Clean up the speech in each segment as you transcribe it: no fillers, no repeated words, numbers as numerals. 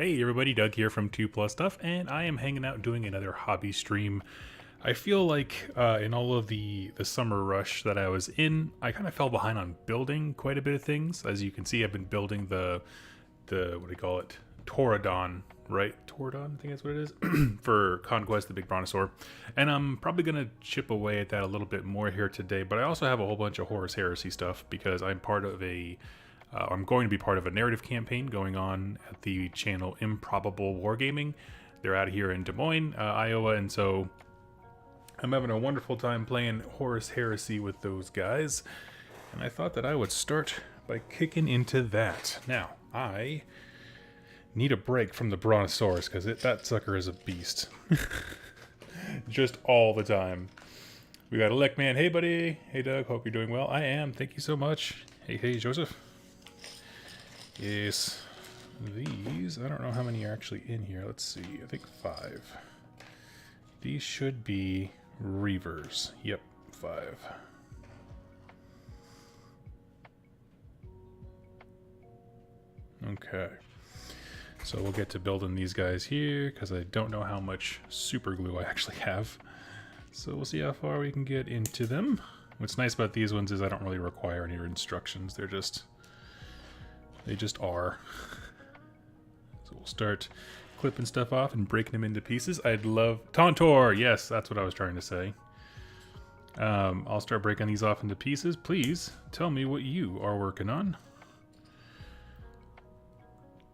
Hey everybody, Doug here from 2 Plus Stuff, and I am hanging out doing another hobby stream. I feel like in all of the summer rush that I was in, I kind of fell behind on building quite a bit of things. As you can see, I've been building the what do you call it? Toradon, right? Toradon, I think that's what it is, for Conquest, the big brontosaur. And I'm probably going to chip away at that a little bit more here today, but I also have a whole bunch of Horus Heresy stuff because I'm part of I'm going to be part of a narrative campaign going on at the channel Improbable Wargaming. They're out here in Des Moines, Iowa, and so I'm having a wonderful time playing Horus Heresy with those guys. And I thought that I would start by kicking into that. Now, I need a break from the Brontosaurus because that sucker is a beast. Just all the time. We got Elect Man. Hey, buddy. Hey, Doug. Hope you're doing well. I am. Thank you so much. Hey, Joseph. Yes, these, I don't know how many are actually in here. Let's see, I think 5. These should be Reavers. Yep, 5. Okay, so we'll get to building these guys here because I don't know how much super glue I actually have. So we'll see how far we can get into them. What's nice about these ones is I don't really require any instructions. They just are. So we'll start clipping stuff off and breaking them into pieces. I'd love... Tauntor! Yes, that's what I was trying to say. I'll start breaking these off into pieces. Please tell me what you are working on.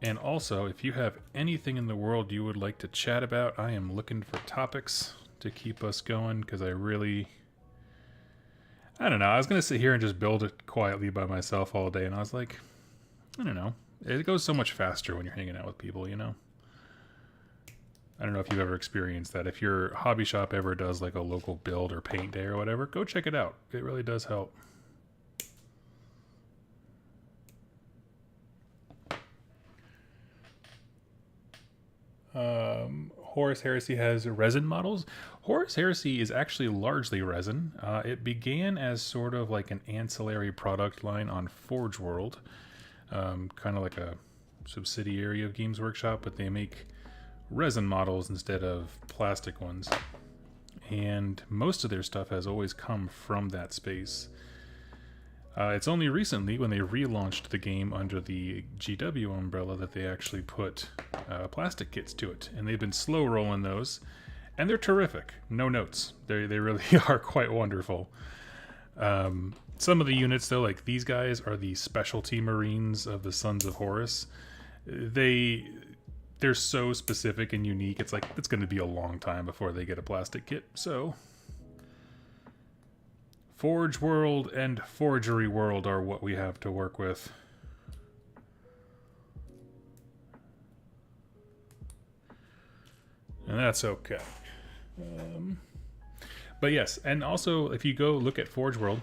And also, if you have anything in the world you would like to chat about, I am looking for topics to keep us going, because I don't know. I was going to sit here and just build it quietly by myself all day, and I was like... I don't know. It goes so much faster when you're hanging out with people, you know? I don't know if you've ever experienced that. If your hobby shop ever does like a local build or paint day or whatever, go check it out. It really does help. Horus Heresy has resin models. Horus Heresy is actually largely resin. It began as sort of like an ancillary product line on Forge World. Kind of like a subsidiary of Games Workshop, but they make resin models instead of plastic ones. And most of their stuff has always come from that space. It's only recently, when they relaunched the game under the GW umbrella, that they actually put plastic kits to it. And they've been slow rolling those, and they're terrific. No notes. They really are quite wonderful. Some of the units, though, like these guys, are the specialty Marines of the Sons of Horus. They're so specific and unique. It's like it's going to be a long time before they get a plastic kit. So, Forge World and Forgery World are what we have to work with. And that's okay. But yes, and also if you go look at Forge World,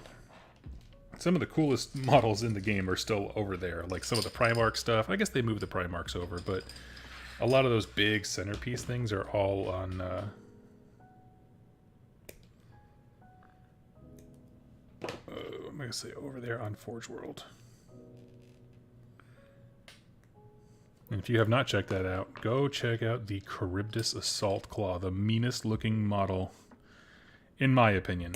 some of the coolest models in the game are still over there. Like some of the Primarch stuff. I guess they moved the Primarchs over, but a lot of those big centerpiece things are all on... I'm going to say over there on Forge World. And if you have not checked that out, go check out the Charybdis Assault Claw, the meanest looking model, in my opinion.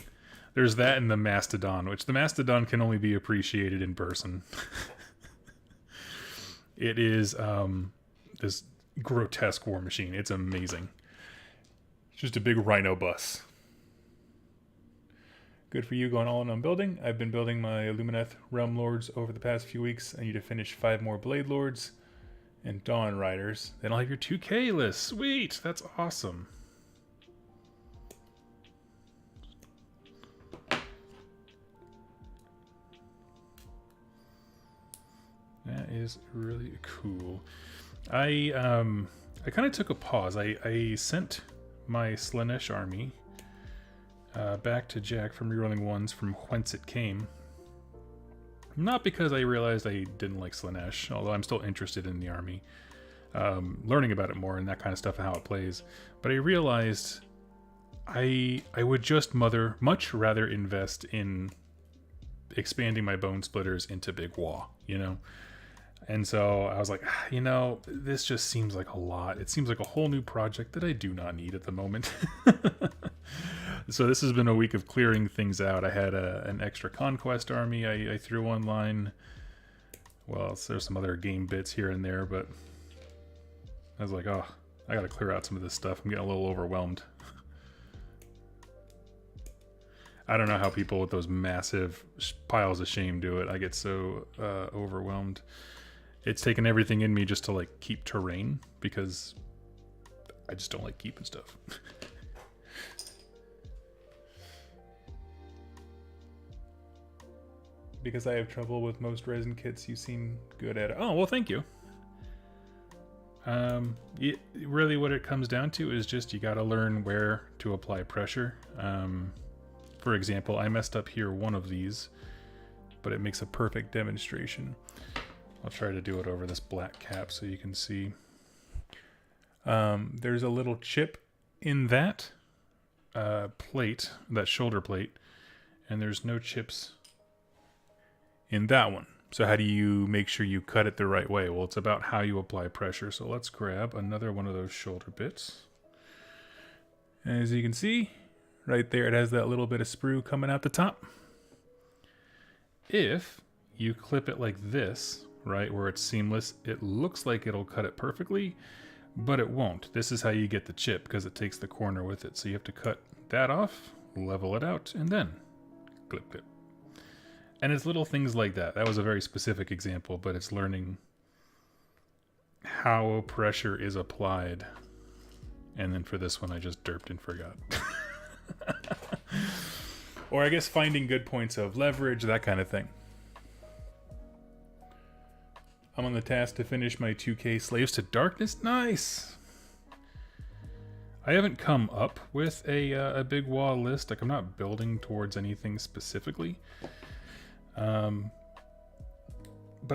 There's that and the Mastodon, which the Mastodon can only be appreciated in person. It is this grotesque war machine. It's amazing. It's just a big rhino bus. Good for you going all in on building. I've been building my Illumineth Realm Lords over the past few weeks. I need to finish 5 more Blade Lords and Dawn Riders. Then I'll have your 2K list. Sweet! That's awesome. That is really cool. I kind of took a pause. I sent my Slanesh army back to Jack from Rerolling Ones from whence it came. Not because I realized I didn't like Slanesh, although I'm still interested in the army. Learning about it more and that kind of stuff and how it plays. But I realized I would just much rather invest in expanding my Bone Splitters into Big Wa, you know? And so I was like, you know, this just seems like a lot. It seems like a whole new project that I do not need at the moment. So this has been a week of clearing things out. I had an extra conquest army I threw online. Well, there's some other game bits here and there, but I was like, oh, I gotta clear out some of this stuff. I'm getting a little overwhelmed. I don't know how people with those massive piles of shame do it. I get so overwhelmed. It's taken everything in me just to like keep terrain, because I just don't like keeping stuff. Because I have trouble with most resin kits, you seem good at it. Oh, well, thank you. Really what it comes down to is just you gotta learn where to apply pressure. For example, I messed up here one of these, but it makes a perfect demonstration. I'll try to do it over this black cap so you can see. There's a little chip in that plate, that shoulder plate, and there's no chips in that one. So how do you make sure you cut it the right way? Well, it's about how you apply pressure. So let's grab another one of those shoulder bits. As you can see, right there, it has that little bit of sprue coming out the top. If you clip it like this, right, where it's seamless, it looks like it'll cut it perfectly, but it won't. This is how you get the chip, because it takes the corner with it. So you have to cut that off, level it out, and then clip it. And it's little things like that. That was a very specific example, but it's learning how pressure is applied. And then for this one, I just derped and forgot. Or I guess finding good points of leverage, that kind of thing. I'm on the task to finish my 2K Slaves to Darkness. Nice! I haven't come up with a big wall list. Like, I'm not building towards anything specifically. But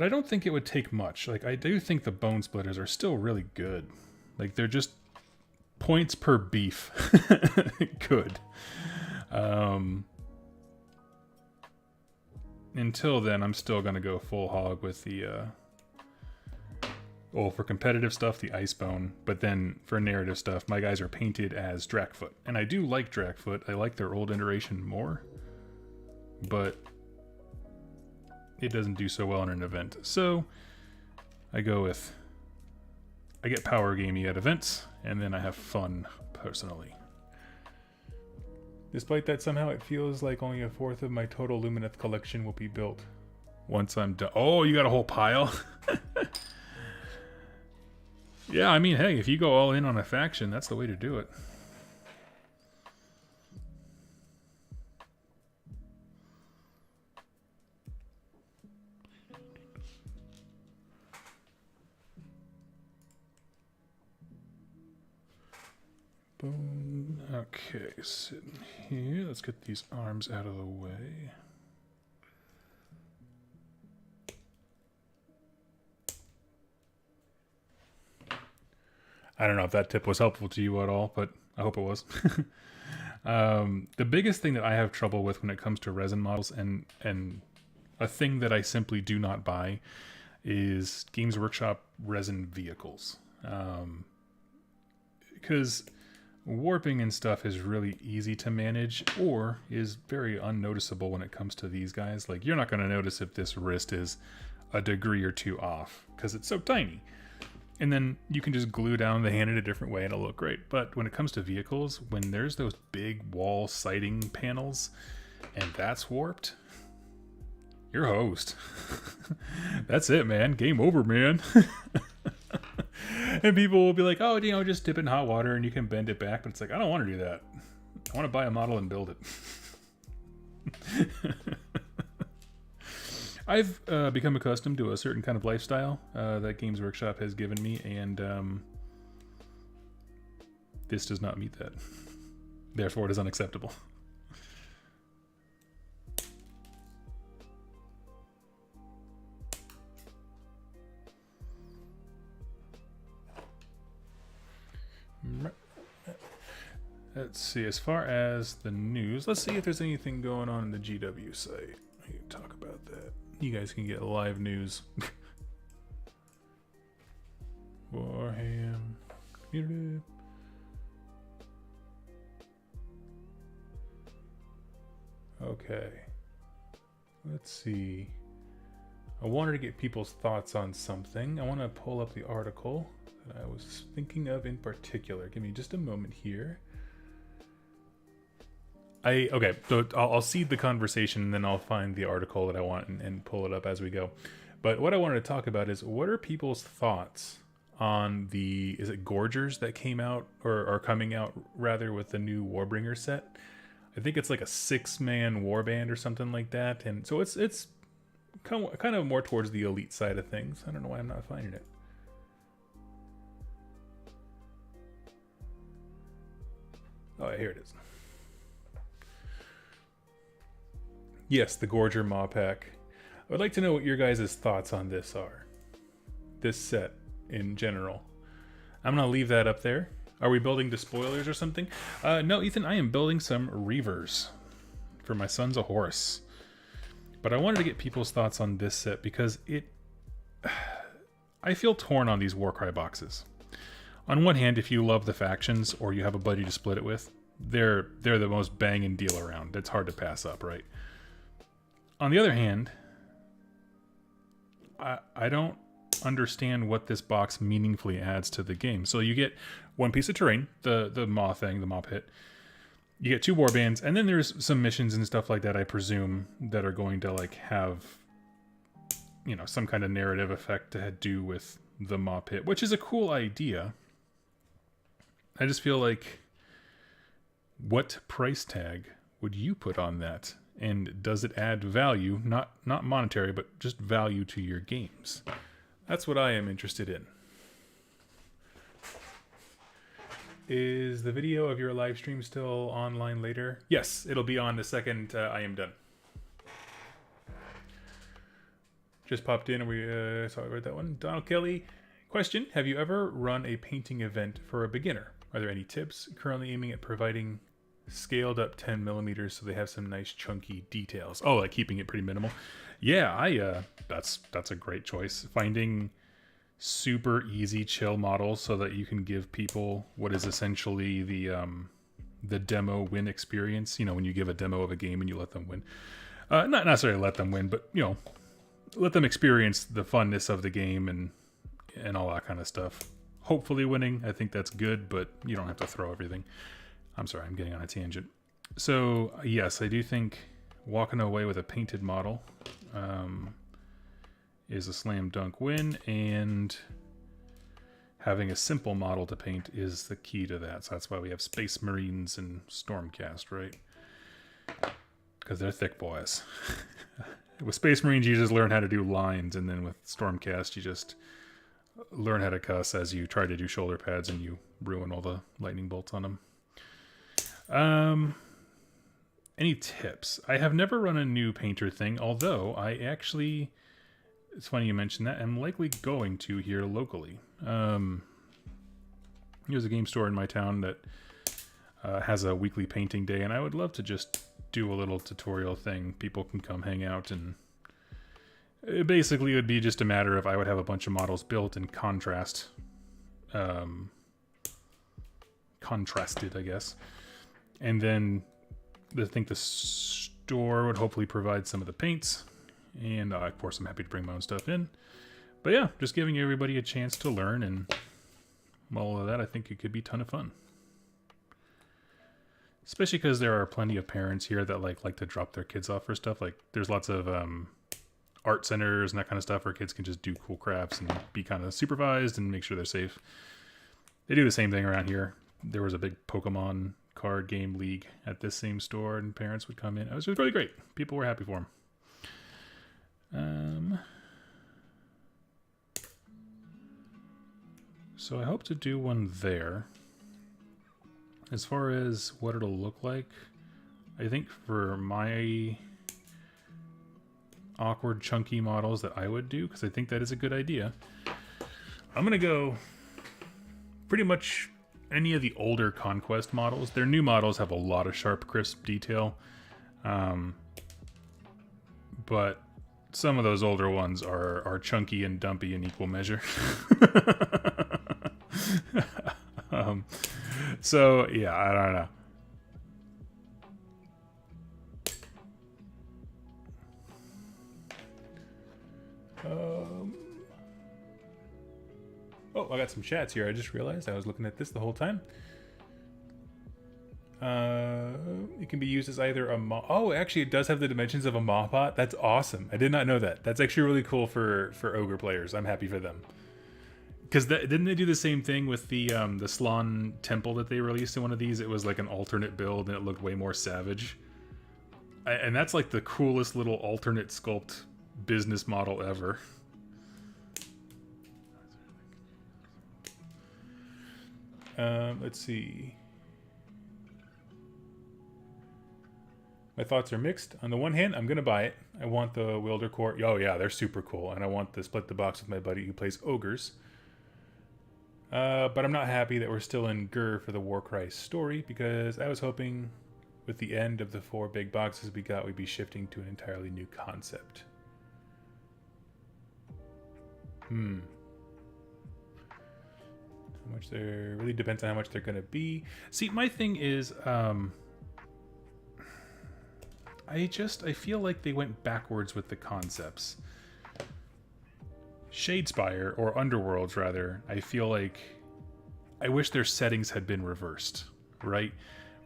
I don't think it would take much. Like, I do think the Bone Splitters are still really good. Like, they're just points per beef. Good. Until then, I'm still going to go full hog with the, well, for competitive stuff, the Icebone. But then for narrative stuff, my guys are painted as Drakfoot. And I do like Drakfoot. I like their old iteration more. But it doesn't do so well in an event. So I get power gamey at events, and then I have fun personally. Despite that, somehow it feels like only a fourth of my total Lumineth collection will be built once I'm done. Oh, you got a whole pile? Yeah, I mean, hey, if you go all in on a faction, that's the way to do it. Boom. Okay, sitting here. Let's get these arms out of the way. I don't know if that tip was helpful to you at all, but I hope it was. The biggest thing that I have trouble with when it comes to resin models, and a thing that I simply do not buy, is Games Workshop resin vehicles. Because warping and stuff is really easy to manage, or is very unnoticeable when it comes to these guys. Like, you're not going to notice if this wrist is a degree or two off, because it's so tiny. And then you can just glue down the hand in a different way and it'll look great. But when it comes to vehicles, when there's those big wall sighting panels and that's warped, you're host. That's it, man. Game over, man. And people will be like, oh, you know, just dip it in hot water and you can bend it back. But it's like, I don't want to do that. I want to buy a model and build it. I've become accustomed to a certain kind of lifestyle that Games Workshop has given me, and this does not meet that. Therefore, it is unacceptable. Let's see, as far as the news, let's see if there's anything going on in the GW site. We can talk about that. You guys can get live news. Warham. Okay. Let's see. I wanted to get people's thoughts on something. I want to pull up the article that I was thinking of in particular. Give me just a moment here. Okay, so I'll seed the conversation and then I'll find the article that I want and pull it up as we go. But what I wanted to talk about is, what are people's thoughts on the, is it Gorgers that came out, or are coming out rather, with the new Warbringer set? I think it's like a 6-man warband or something like that. And so it's kind of more towards the elite side of things. I don't know why I'm not finding it. Oh, here it is. Yes, the Gorger Maw Pack. I would like to know what your guys' thoughts on this are. This set in general. I'm going to leave that up there. Are we building despoilers or something? No, Ethan, I am building some Reavers for my Sons of Horus. But I wanted to get people's thoughts on this set because I feel torn on these Warcry boxes. On one hand, if you love the factions or you have a buddy to split it with, they're the most banging deal around. It's hard to pass up, right? On the other hand, I don't understand what this box meaningfully adds to the game. So you get one piece of terrain, the maw thing, the maw pit. You get 2 warbands, and then there's some missions and stuff like that, I presume, that are going to like have, you know, some kind of narrative effect to do with the maw pit, which is a cool idea. I just feel like, what price tag would you put on that? And does it add value, not monetary, but just value to your games? That's what I am interested in. Is the video of your live stream still online later? Yes, it'll be on the second I am done. Just popped in and we saw I read that one. Donald Kelly, question: have you ever run a painting event for a beginner? Are there any tips? Currently aiming at providing scaled up 10 millimeters so they have some nice chunky details. Oh, like keeping it pretty minimal. Yeah, that's a great choice. Finding super easy chill models so that you can give people what is essentially the demo win experience. You know, when you give a demo of a game and you let them win. Not necessarily let them win, but you know, let them experience the funness of the game and all that kind of stuff. Hopefully winning. I think that's good, but you don't have to throw everything. I'm sorry, I'm getting on a tangent. So, yes, I do think walking away with a painted model is a slam dunk win, and having a simple model to paint is the key to that. So that's why we have Space Marines and Stormcast, right? Because they're thick boys. With Space Marines, you just learn how to do lines, and then with Stormcast, you just learn how to cuss as you try to do shoulder pads and you ruin all the lightning bolts on them. Any tips? I have never run a new painter thing, although I actually, it's funny you mentioned that, I'm likely going to here locally. There's a game store in my town that has a weekly painting day, and I would love to just do a little tutorial thing. People can come hang out, and it basically would be just a matter of I would have a bunch of models built in contrasted, I guess. And then I think the store would hopefully provide some of the paints. And of course, I'm happy to bring my own stuff in. But yeah, just giving everybody a chance to learn. And all of that, I think it could be a ton of fun. Especially because there are plenty of parents here that like to drop their kids off for stuff. Like there's lots of art centers and that kind of stuff where kids can just do cool crafts and be kind of supervised and make sure they're safe. They do the same thing around here. There was a big Pokemon card game league at this same store, and parents would come in. It was really great. People were happy for them. So I hope to do one there. As far as what it'll look like, I think for my awkward chunky models that I would do, because I think that is a good idea, I'm gonna go pretty much any of the older Conquest models. Their new models have a lot of sharp, crisp detail. But some of those older ones are chunky and dumpy in equal measure. So yeah, I don't know. Oh, I got some chats here. I just realized I was looking at this the whole time. It can be used as either a oh, actually, it does have the dimensions of a Mahbot. That's awesome. I did not know that. That's actually really cool for ogre players. I'm happy for them. Because didn't they do the same thing with the Slan temple that they released in one of these? It was like an alternate build and it looked way more savage. And that's like the coolest little alternate sculpt business model ever. Let's see. My thoughts are mixed. On the one hand, I'm going to buy it. I want the Wilder Core. Oh, yeah, they're super cool. And I want to split the box with my buddy who plays ogres. But I'm not happy that we're still in Gur for the Warcry story, because I was hoping with the end of the 4 big boxes we got, we'd be shifting to an entirely new concept. How much they're... really depends on how much they're going to be. See, my thing is... I feel like they went backwards with the concepts. Shadespire, or Underworlds rather, I feel like I wish their settings had been reversed, right?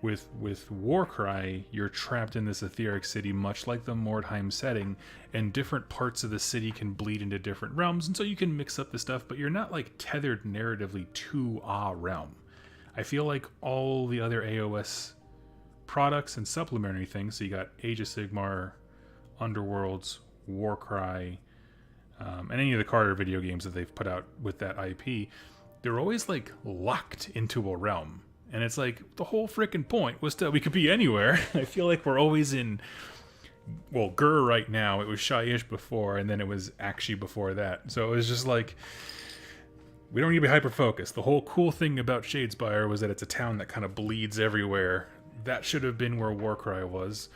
With Warcry, you're trapped in this etheric city much like the Mordheim setting, and different parts of the city can bleed into different realms, and so you can mix up the stuff, but you're not like tethered narratively to a realm. I feel like all the other AOS products and supplementary things, so you got Age of Sigmar, Underworlds, Warcry, and any of the Carter video games that they've put out with that IP, they're always like locked into a realm. And it's like the whole freaking point was that we could be anywhere. I feel like we're always in, well, Gur right now. It was Shyish before, and then it was Akshi before that. So it was just like, we don't need to be hyper-focused. The whole cool thing about Shadespire was that it's a town that kind of bleeds everywhere. That should have been where Warcry was.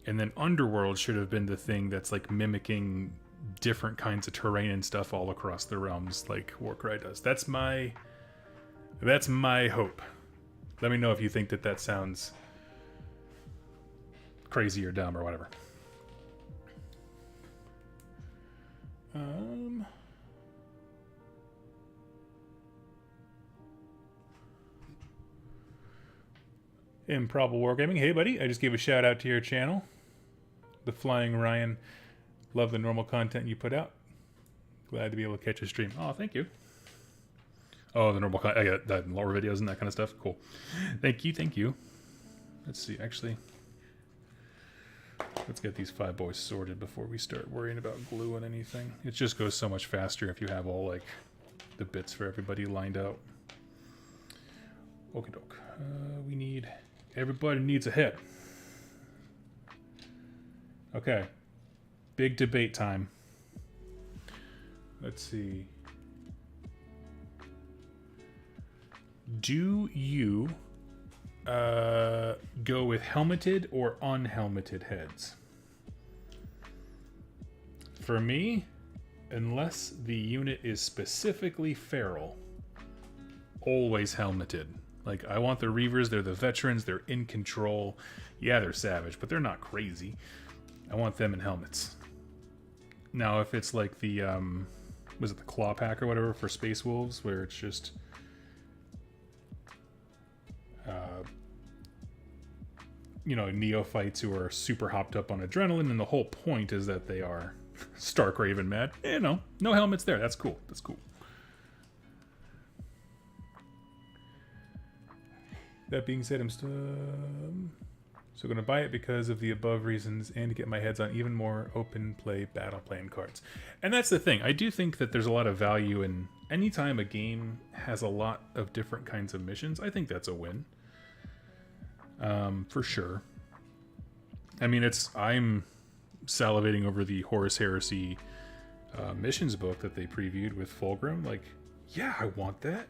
And then Underworld should have been the thing that's like mimicking different kinds of terrain and stuff all across the realms like Warcry does. That's my hope. Let me know if you think that sounds crazy or dumb or whatever. Improbable Wargaming. Hey, buddy. I just gave a shout out to your channel. The Flying Ryan. Love the normal content you put out. Glad to be able to catch a stream. Oh, thank you. Oh, the normal content. I got that lore videos and that kind of stuff. Cool. Thank you. Thank you. Let's see. Actually, let's get these 5 boys sorted before we start worrying about glue and anything. It just goes so much faster if you have all like the bits for everybody lined out. Okie doke. We need... everybody needs a hit. Okay. Big debate time. Let's see. Do you go with helmeted or unhelmeted heads? For me, unless the unit is specifically feral, always helmeted. Like, I want the Reavers, they're the veterans, they're in control. Yeah, they're savage, but they're not crazy. I want them in helmets. Now, if it's like the, was it the Claw Pack or whatever for Space Wolves, where it's just... you know, neophytes who are super hopped up on adrenaline, and the whole point is that they are stark raven mad. You know, no helmets there. That's cool. That's cool. That being said, I'm still going to buy it because of the above reasons and to get my heads on even more open play battle plan cards. And that's the thing. I do think that there's a lot of value in anytime a game has a lot of different kinds of missions. I think that's a win. For sure. I mean, I'm salivating over the Horus Heresy missions book that they previewed with Fulgrim. Like, yeah, I want that.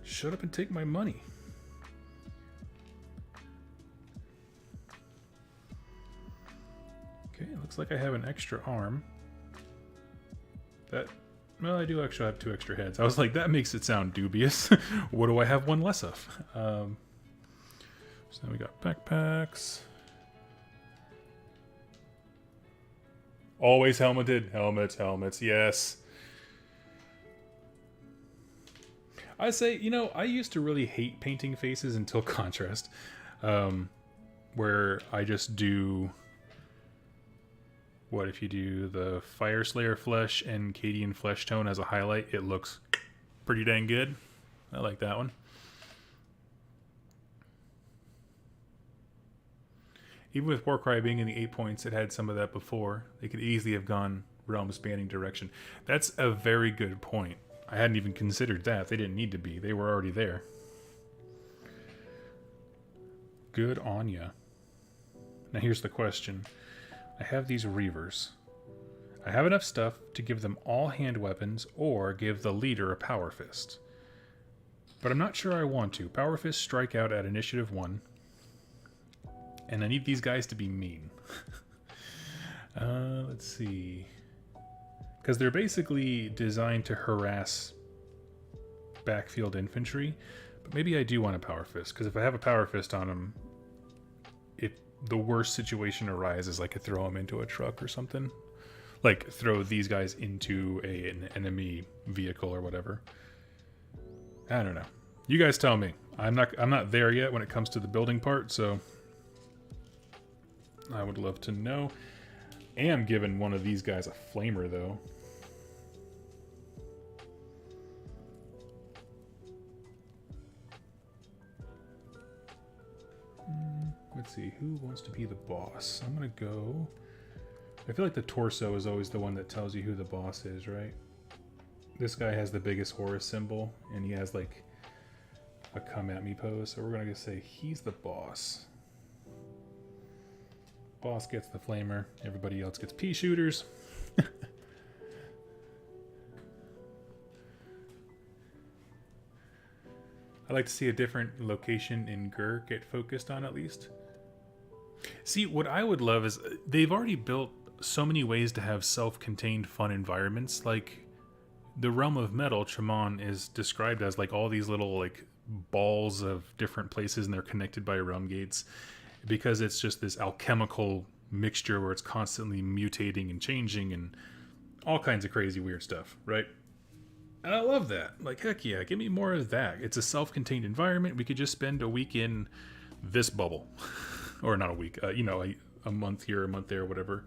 Shut up and take my money. Okay, it looks like I have an extra arm. That Well, I do actually have 2 extra heads. I was like, that makes it sound dubious. What do I have 1 less of? So now we got backpacks. Always helmeted. Helmets, yes. I say, you know, I used to really hate painting faces until Contrast. Where I just do... What if you do the Fire Slayer flesh and Cadian flesh tone as a highlight? It looks pretty dang good. I like that one. Even with Warcry being in the 8 points, it had some of that before. They could easily have gone realm spanning direction. That's a very good point. I hadn't even considered that. They didn't need to be. They were already there. Good on ya. Now here's the question. I have these Reavers. I have enough stuff to give them all hand weapons or give the leader a Power Fist. But I'm not sure I want to. Power Fist strike out at Initiative 1. And I need these guys to be mean. Let's see. Because they're basically designed to harass backfield infantry. But maybe I do want a Power Fist. Because if I have a Power Fist on them, if the worst situation arises, I could throw them into a truck or something. Like, throw these guys into an enemy vehicle or whatever. I don't know. You guys tell me. I'm not there yet when it comes to the building part, so... I would love to know. Am giving one of these guys a flamer, though. Let's see, who wants to be the boss? I'm gonna go... I feel like the torso is always the one that tells you who the boss is, right? This guy has the biggest Horus symbol, and he has, like, a come-at-me pose, so we're gonna say he's the boss. Boss gets the flamer, everybody else gets pea shooters. I'd like to see a different location in Gur get focused on, at least. See, what I would love is they've already built so many ways to have self-contained fun environments. Like the Realm of Metal, Chamon, is described as like all these little like balls of different places, and they're connected by realm gates, because it's just this alchemical mixture where it's constantly mutating and changing and all kinds of crazy weird stuff, right? And I love that. Like, heck yeah, give me more of that. It's a self-contained environment. We could just spend a week in this bubble. Or not a week, you know, a month here, a month there, whatever.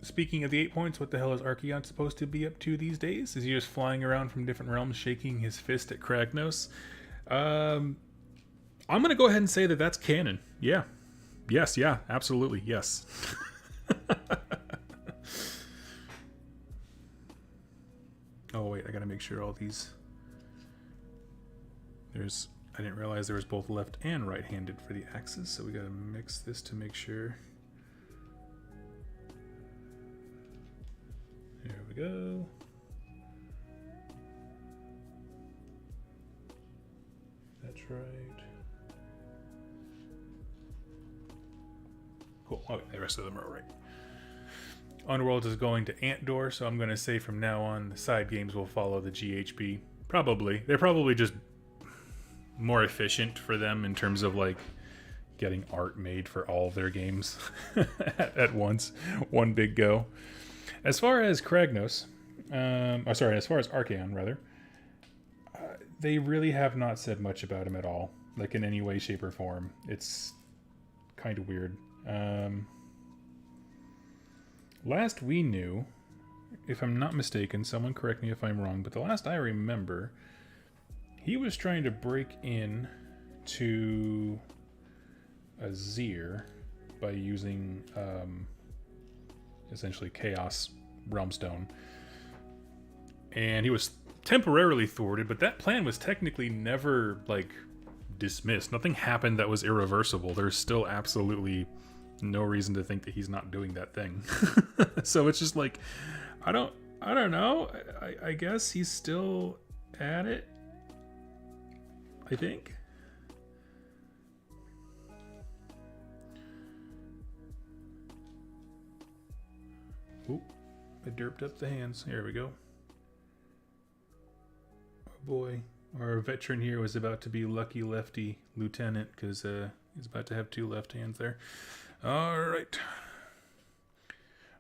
Speaking of the 8 points, what the hell is Archaon supposed to be up to these days? Is he just flying around from different realms, shaking his fist at Kragnos? I'm going to go ahead and say that that's canon. Yeah. Yes, yeah, absolutely, yes. Oh, wait, I got to make sure all these... I didn't realize there was both left and right-handed for the axes, so we got to mix this to make sure. There we go. That's right. Cool. Okay, the rest of them are right. Underworld is going to Antdor, so I'm going to say from now on the side games will follow the GHB. Probably. They're probably just more efficient for them in terms of like getting art made for all of their games at once. One big go. As far as Kragnos, as far as Archaon, rather, they really have not said much about him at all, like in any way, shape, or form. It's kind of weird. Last we knew, if I'm not mistaken, someone correct me if I'm wrong, but the last I remember, he was trying to break in to Azir by using essentially Chaos Realmstone. And he was temporarily thwarted, but that plan was technically never, like, dismissed. Nothing happened that was irreversible. There's still absolutely no reason to think that he's not doing that thing. So it's just like, I don't know. I guess he's still at it, I think. Oop, I derped up the hands. Here we go. Oh boy. Our veteran here was about to be lucky lefty lieutenant because he's about to have 2 left hands there. All right.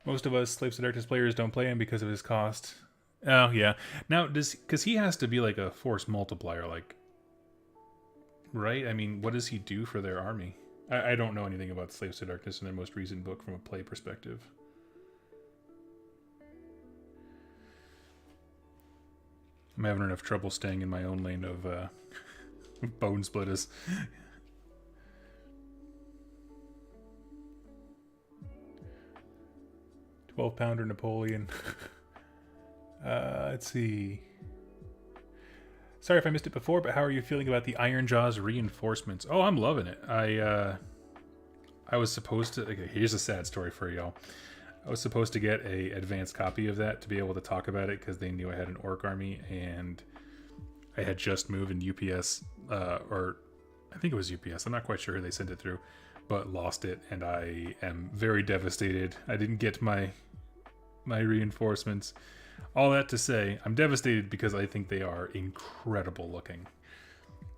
Most of us Slaves to Darkness players don't play him because of his cost. Oh, yeah. Now, because he has to be like a force multiplier, like, right? I mean, what does he do for their army? I don't know anything about Slaves to Darkness in their most recent book from a play perspective. I'm having enough trouble staying in my own lane of bone splitters. 12-pounder Napoleon. Let's see. Sorry if I missed it before, but how are you feeling about the Iron Jaws reinforcements? Oh, I'm loving it. I was supposed to... Okay, here's a sad story for y'all. I was supposed to get a advanced copy of that to be able to talk about it because they knew I had an orc army, and I had just moved in UPS, or I think it was UPS. I'm not quite sure who they sent it through, but lost it, and I am very devastated. I didn't get my reinforcements. All that to say, I'm devastated because I think they are incredible looking.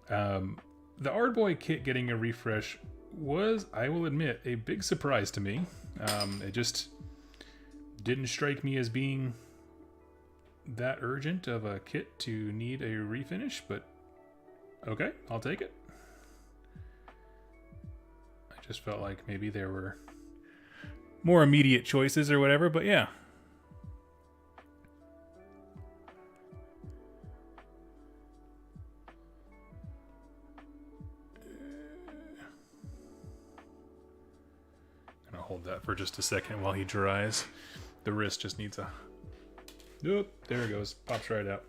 The Ardboy kit getting a refresh was, I will admit, a big surprise to me. It just didn't strike me as being that urgent of a kit to need a refinish, but okay, I'll take it. I just felt like maybe there were more immediate choices or whatever, but yeah. Gonna hold that for just a second while he dries. The wrist just needs a... Nope, there it goes. Pops right out.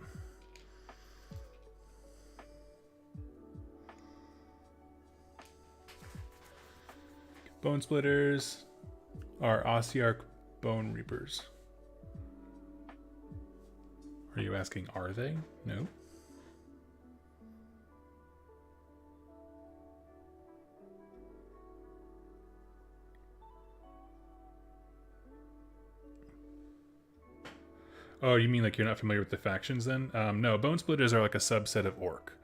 Bone splitters are Ossiarch bone reapers. Are you asking, are they? No. Oh, you mean like you're not familiar with the factions then? No, Bone Splitters are like a subset of Orc.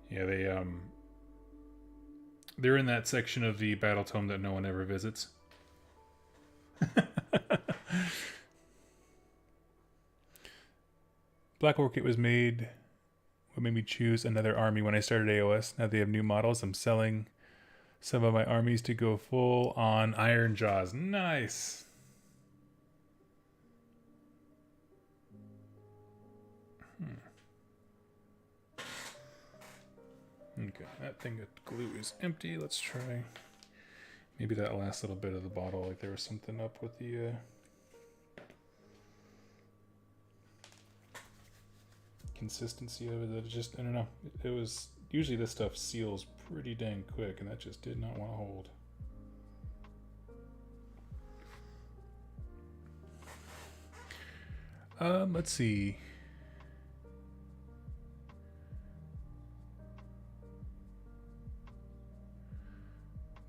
Yeah, they're in that section of the Battle Tome that no one ever visits. Black Orchid was made... What made me choose another army when I started AOS. Now they have new models. I'm selling some of my armies to go full on Iron Jaws. Nice. Okay, that thing of glue is empty. Let's try maybe that last little bit of the bottle. Like there was something up with the consistency of it. That just, I don't know. It was, usually this stuff seals pretty dang quick, and that just did not want to hold. Let's see.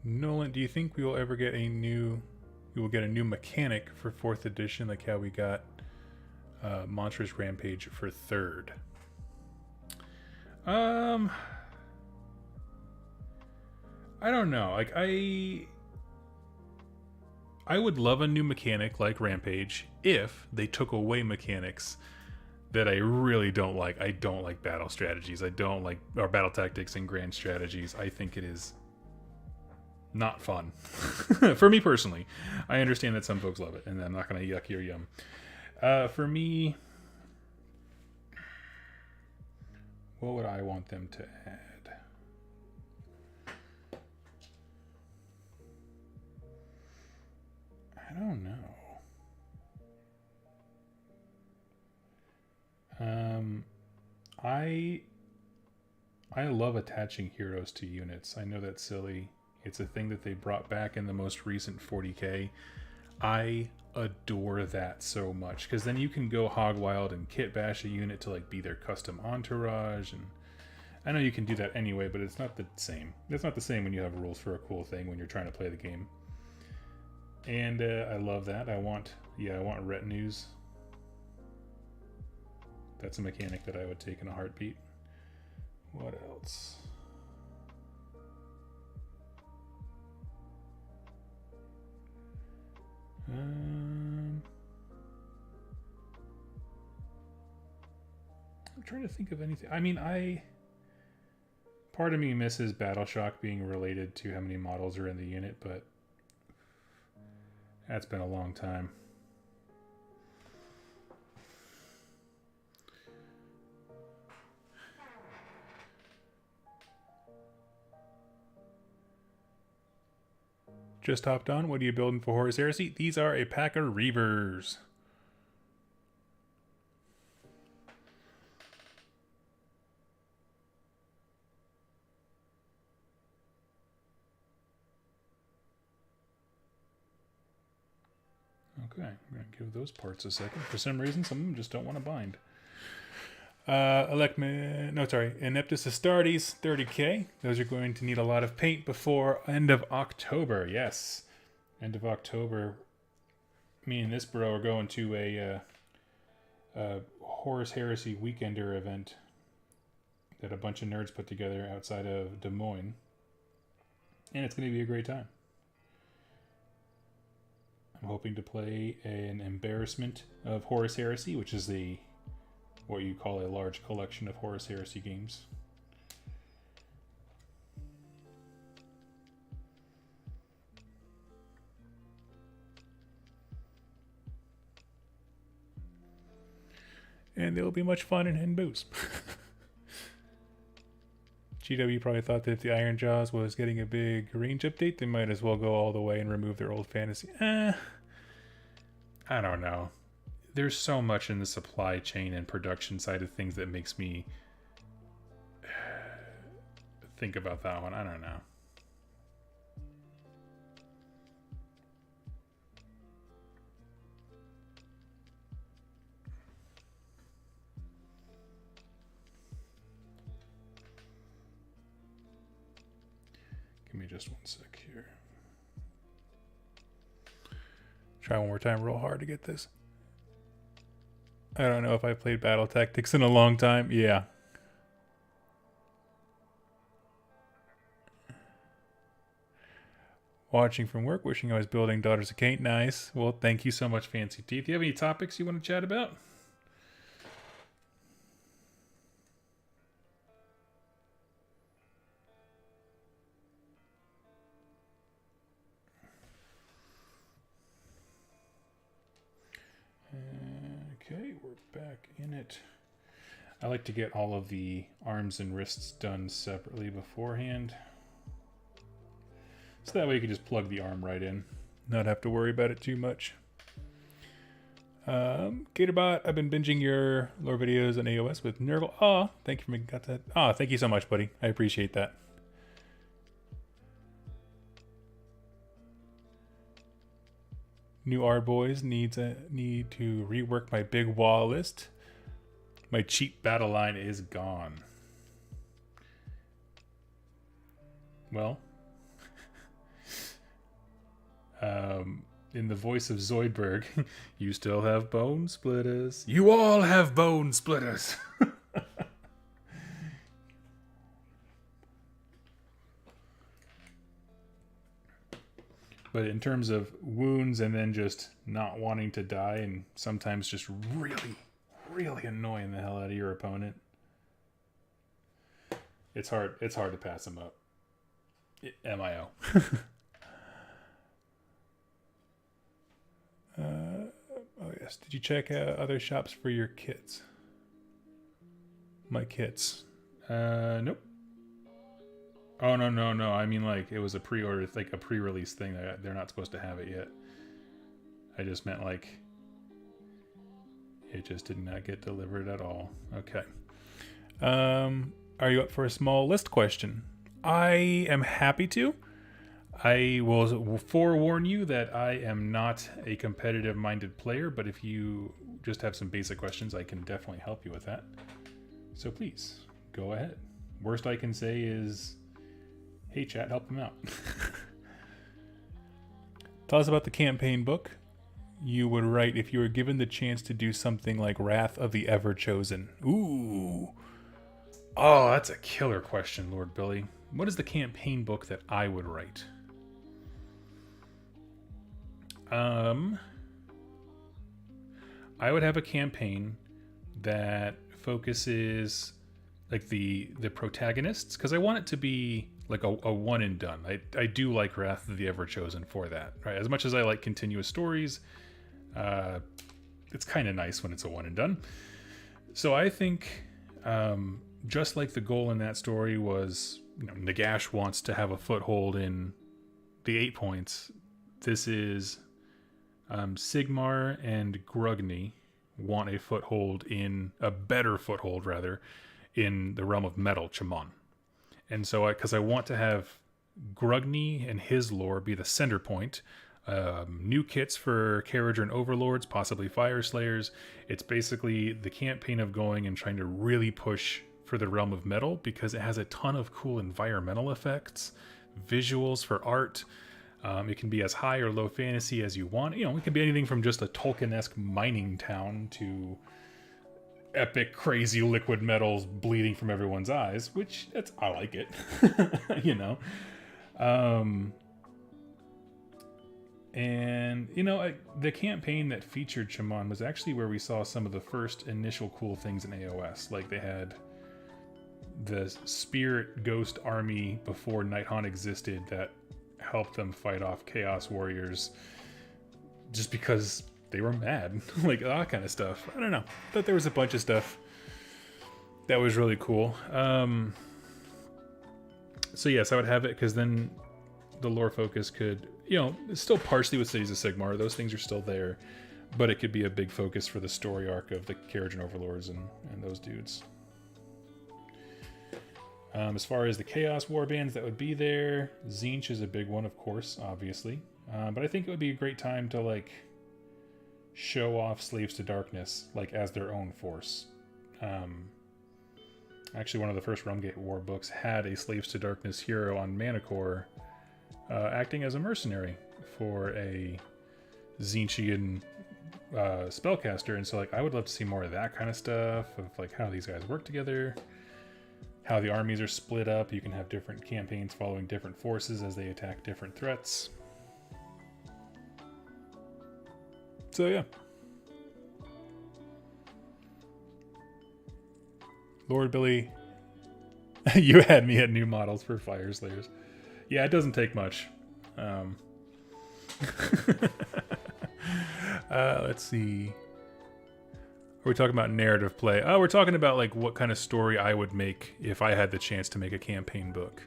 Nolan, do you think we will ever get we will get a new mechanic for 4th edition, like how we got Monstrous Rampage for 3rd? I don't know. Like I would love a new mechanic like Rampage if they took away mechanics that I really don't like. I don't like battle strategies. I don't like or battle tactics and grand strategies. I think it is not fun. For me personally. I understand that some folks love it, and I'm not going to yuck your yum. For me, what would I want them to add? I don't know. I love attaching heroes to units. I know that's silly. It's a thing that they brought back in the most recent 40k. I adore that so much because then you can go hog wild and kit bash a unit to like be their custom entourage, and I know you can do that anyway, but it's not the same. It's not the same when you have rules for a cool thing when you're trying to play the game. And I love that. I want retinues. That's a mechanic that I would take in a heartbeat. What else? I'm trying to think of anything. I mean, part of me misses Battle Shock being related to how many models are in the unit, but that's been a long time. Just hopped on. What are you building for Horus Heresy? These are a pack of Reavers. Okay, I'm going to give those parts a second. For some reason, some of them just don't want to bind. Ineptus Astartes, 30k. Those are going to need a lot of paint before end of October. Yes, end of October. Me and this bro are going to a Horus Heresy Weekender event that a bunch of nerds put together outside of Des Moines. And it's going to be a great time. I'm hoping to play an embarrassment of Horus Heresy, which is what you call a large collection of Horus Heresy games. And they'll be much fun and booze. GW probably thought that if the Iron Jaws was getting a big range update, they might as well go all the way and remove their old fantasy. I don't know. There's so much in the supply chain and production side of things that makes me think about that one. I don't know. Give me just one sec here. Try one more time real hard to get this. I don't know if I played Battle Tactics in a long time. Yeah. Watching from work, wishing I was building Daughters of Cain. Nice. Well, thank you so much, Fancy Teeth. Do you have any topics you want to chat about? Okay, we're back in it. I like to get all of the arms and wrists done separately beforehand. So that way you can just plug the arm right in. Not have to worry about it too much. Gatorbot, I've been binging your lore videos on AOS with Nurgle. Oh, thank you for making that. Oh, thank you so much, buddy. I appreciate that. New R boys need to rework my big wall list. My cheap battle line is gone. Well, in the voice of Zoidberg, you still have bone splitters. You all have bone splitters. But in terms of wounds and then just not wanting to die and sometimes just really, really annoying the hell out of your opponent, it's hard to pass them up. MIO. Oh yes. Did you check other shops for your kits? My kits. Nope. Oh, no. I mean, like, it was a pre-order, like a pre-release thing. They're not supposed to have it yet. I just meant, like, it just did not get delivered at all. Okay. Are you up for a small list question? I am happy to. I will forewarn you that I am not a competitive-minded player, but if you just have some basic questions, I can definitely help you with that. So please, go ahead. Worst I can say is, hey chat, help him out. Tell us about the campaign book you would write if you were given the chance to do something like Wrath of the Ever-Chosen. Ooh. Oh, that's a killer question, Lord Billy. What is the campaign book that I would write? I would have a campaign that focuses like the protagonists, because I want it to be like a one and done. I do like Wrath of the Ever-Chosen for that, right? As much as I like continuous stories, it's kind of nice when it's a one and done. So I think, just like the goal in that story was, Nagash wants to have a foothold in the 8 points. This is Sigmar and Grugni want a foothold in a better foothold rather in the realm of metal, Chamon. And so because I want to have Grugni and his lore be the center point, new kits for Carriager and Overlords, possibly Fire Slayers. It's basically the campaign of going and trying to really push for the realm of metal because it has a ton of cool environmental effects, visuals for art. It can be as high or low fantasy as you want. It can be anything from just a Tolkien-esque mining town to epic, crazy liquid metals bleeding from everyone's eyes, which I like it, And, the campaign that featured Chamon was actually where we saw some of the first initial cool things in AOS. Like they had the Spirit Ghost army before Nighthaunt existed that helped them fight off Chaos Warriors just because they were mad. Like that kind of stuff. I don't know. I thought there was a bunch of stuff that was really cool. So yes, I would have it because then the lore focus could, it's still partially with Cities of Sigmar. Those things are still there, but it could be a big focus for the story arc of the Carriage and Overlords and those dudes. As far as the Chaos Warbands that would be there, Tzeentch is a big one, of course, obviously. But I think it would be a great time to, show off Slaves to Darkness, as their own force. Actually, one of the first Realmgate War books had a Slaves to Darkness hero on Manticore, acting as a mercenary for a Tzeentchian spellcaster. And so, I would love to see more of that kind of stuff, of, how these guys work together. How the armies are split up. You can have different campaigns following different forces as they attack different threats. So yeah. Lord Billy, you had me at new models for Fire Slayers. Yeah, it doesn't take much. Let's see. Are we talking about narrative play? Oh, we're talking about what kind of story I would make if I had the chance to make a campaign book.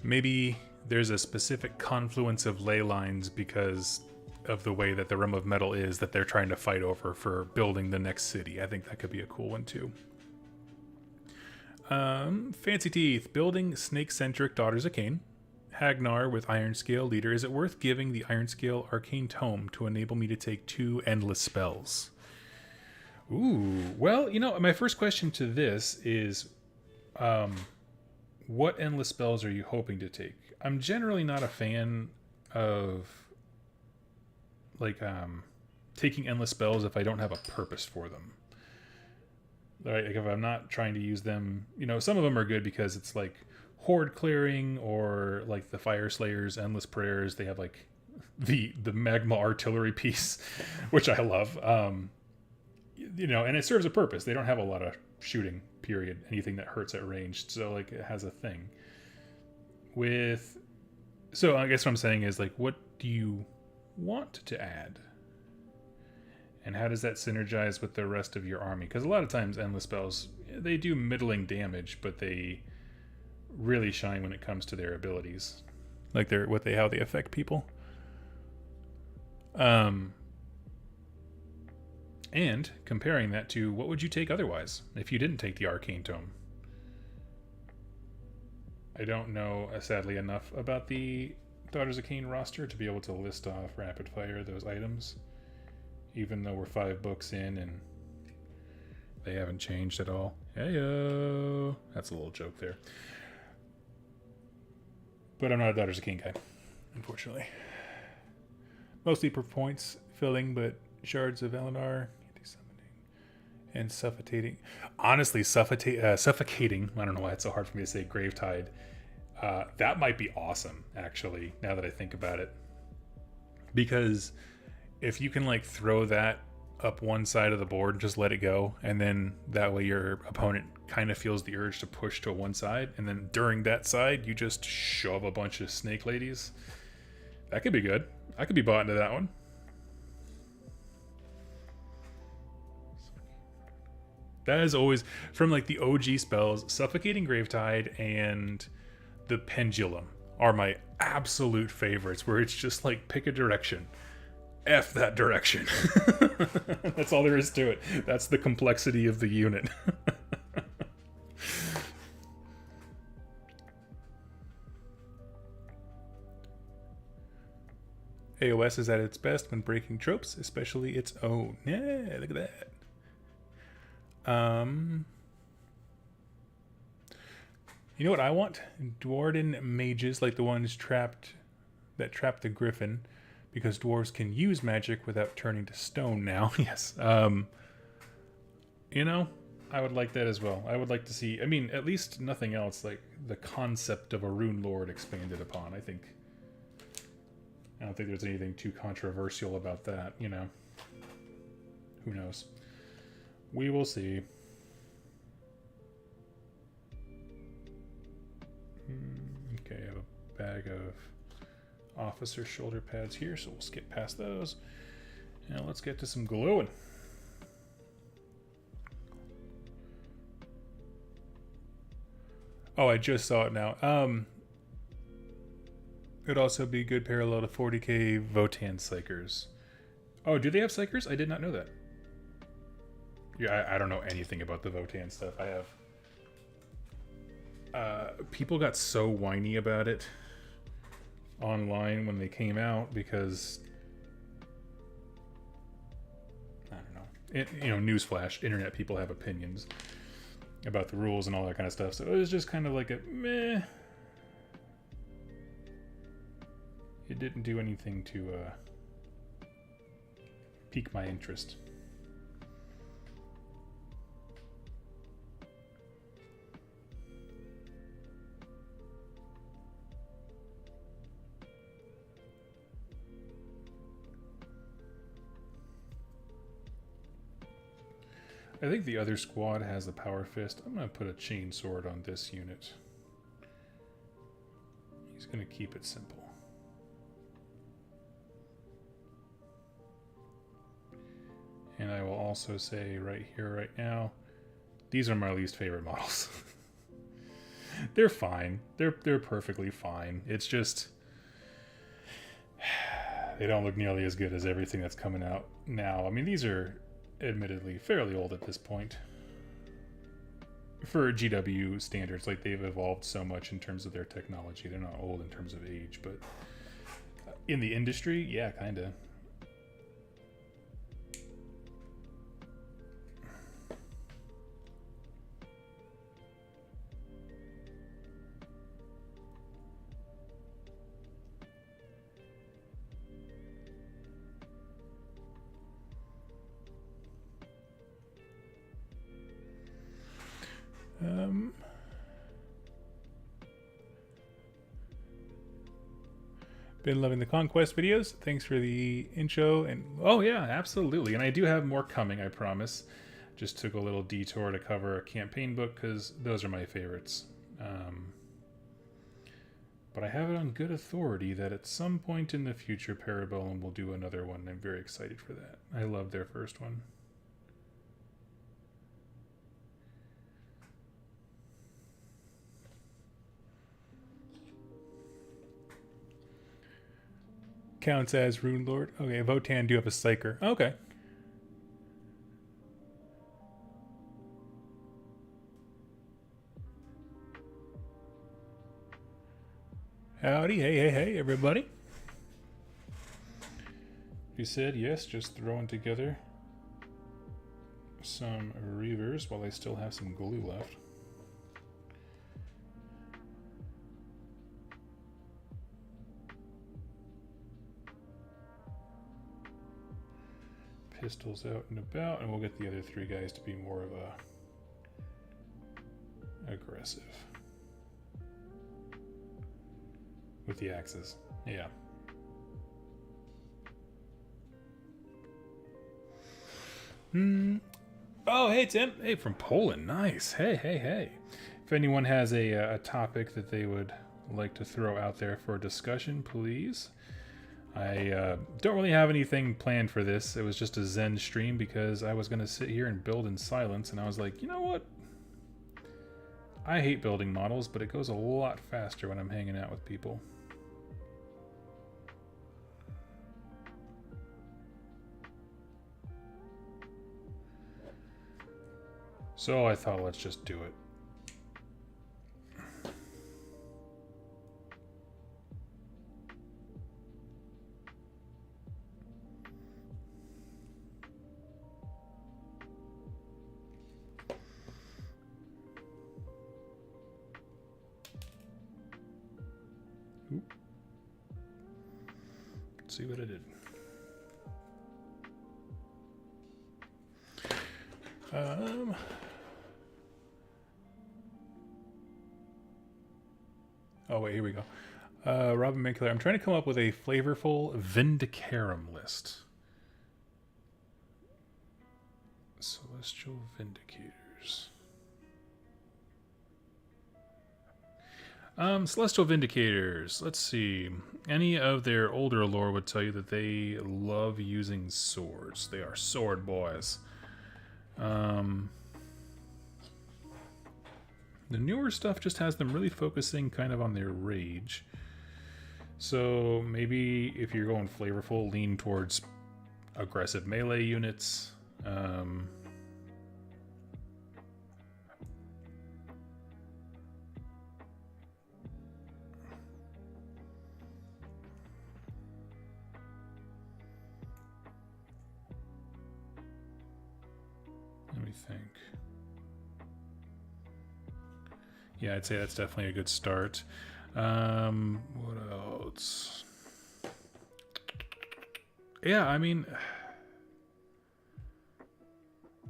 Maybe there's a specific confluence of ley lines because of the way that the Realm of Metal is that they're trying to fight over for building the next city. I think that could be a cool one too. Fancy Teeth, building snake-centric Daughters of Cain. Hagnar with Ironscale leader. Is it worth giving the Ironscale Arcane Tome to enable me to take 2 endless spells? Ooh, well, my first question to this is, what endless spells are you hoping to take? I'm generally not a fan of, taking endless spells if I don't have a purpose for them. Right, if I'm not trying to use them, some of them are good because it's horde clearing or the Fire Slayers endless prayers. They have the magma artillery piece, which I love. And it serves a purpose. They don't have a lot of shooting, period, anything that hurts at range. So it has a thing so I guess what I'm saying is what do you want to add? And how does that synergize with the rest of your army? Because a lot of times endless spells, they do middling damage, but they really shine when it comes to their abilities, how they affect people. And comparing that to what would you take otherwise if you didn't take the Arcane Tome? I don't know, sadly, enough about the Daughters of Cain roster to be able to list off rapid fire those items, even though we're 5 books in and they haven't changed at all. Heyo! That's a little joke there. But I'm not a Daughters of Cain guy. unfortunately. Mostly for points filling, but shards of Eleanor, anti-summoning, and suffocating. Honestly, suffocating. I don't know why it's so hard for me to say. Gravetide. That might be awesome, actually. Now that I think about it, because if you can like throw that up one side of the board, just let it go, and then that way your opponent kind of feels the urge to push to one side, and then during that side you just shove a bunch of snake ladies. That could be good. I could be bought into that one. That is always from like the OG spells. Suffocating Gravetide and the Pendulum are my absolute favorites, where it's just like pick a direction. F that direction. That's all there is to it. That's the complexity of the unit. AOS is at its best when breaking tropes, especially its own. Yeah, look at that. You know what I want? Dwarden mages, like the ones that trap the griffin, because dwarves can use magic without turning to stone now. Yes. You know, I would like that as well. I would like to see, I mean, at least nothing else, like the concept of a rune lord expanded upon. I don't think there's anything too controversial about that, you know. Who knows? We will see. Okay, I have a bag of officer shoulder pads here, so we'll skip past those. Now let's get to some gluing. Oh, I just saw it now. It'd also be a good parallel to 40k Votan Psychers. Oh, do they have Psychers? I did not know that. Yeah, I don't know anything about the Votan stuff. I have... people got so whiny about it online when they came out because... I don't know. Newsflash, internet people have opinions about the rules and all that kind of stuff. So it was just kind of like a meh. It didn't do anything to pique my interest. I think the other squad has the Power Fist. I'm going to put a chain sword on this unit. He's going to keep it simple. And I will also say right here, right now, these are my least favorite models. They're fine. They're perfectly fine. It's just... they don't look nearly as good as everything that's coming out now. I mean, these are admittedly fairly old at this point. For GW standards, like they've evolved so much in terms of their technology. They're not old in terms of age, but in the industry, yeah, kind of. Been loving the Conquest videos. Thanks for the intro. And oh yeah, absolutely. And I do have more coming, I promise. Just took a little detour to cover a campaign book because those are my favorites. But I have it on good authority that at some point in the future, Parabellum will do another one. I'm very excited for that. I love their first one. Counts as Rune Lord. Okay, Votan do have a Psyker. Okay. Howdy, hey, everybody. You said yes, just throwing together some Reavers while I still have some glue left. pistols out and about, and we'll get the other 3 guys to be more of a aggressive with the axes. Yeah. Oh, hey Tim. Hey, from Poland. Nice. Hey. If anyone has a topic that they would like to throw out there for discussion, please. I don't really have anything planned for this. It was just a Zen stream because I was going to sit here and build in silence, and I was like, you know what? I hate building models, but it goes a lot faster when I'm hanging out with people. So I thought, let's just do it. Let's see what I did. Oh wait, here we go. Robin Mankiller, I'm trying to come up with a flavorful Vindicarum list. Celestial Vindicators. Celestial Vindicators. Let's see. Any of their older lore would tell you that they love using swords. They are sword boys. The newer stuff just has them really focusing kind of on their rage. So maybe if you're going flavorful, lean towards aggressive melee units. Let me think. Yeah, I'd say that's definitely a good start. What else? Yeah, I mean,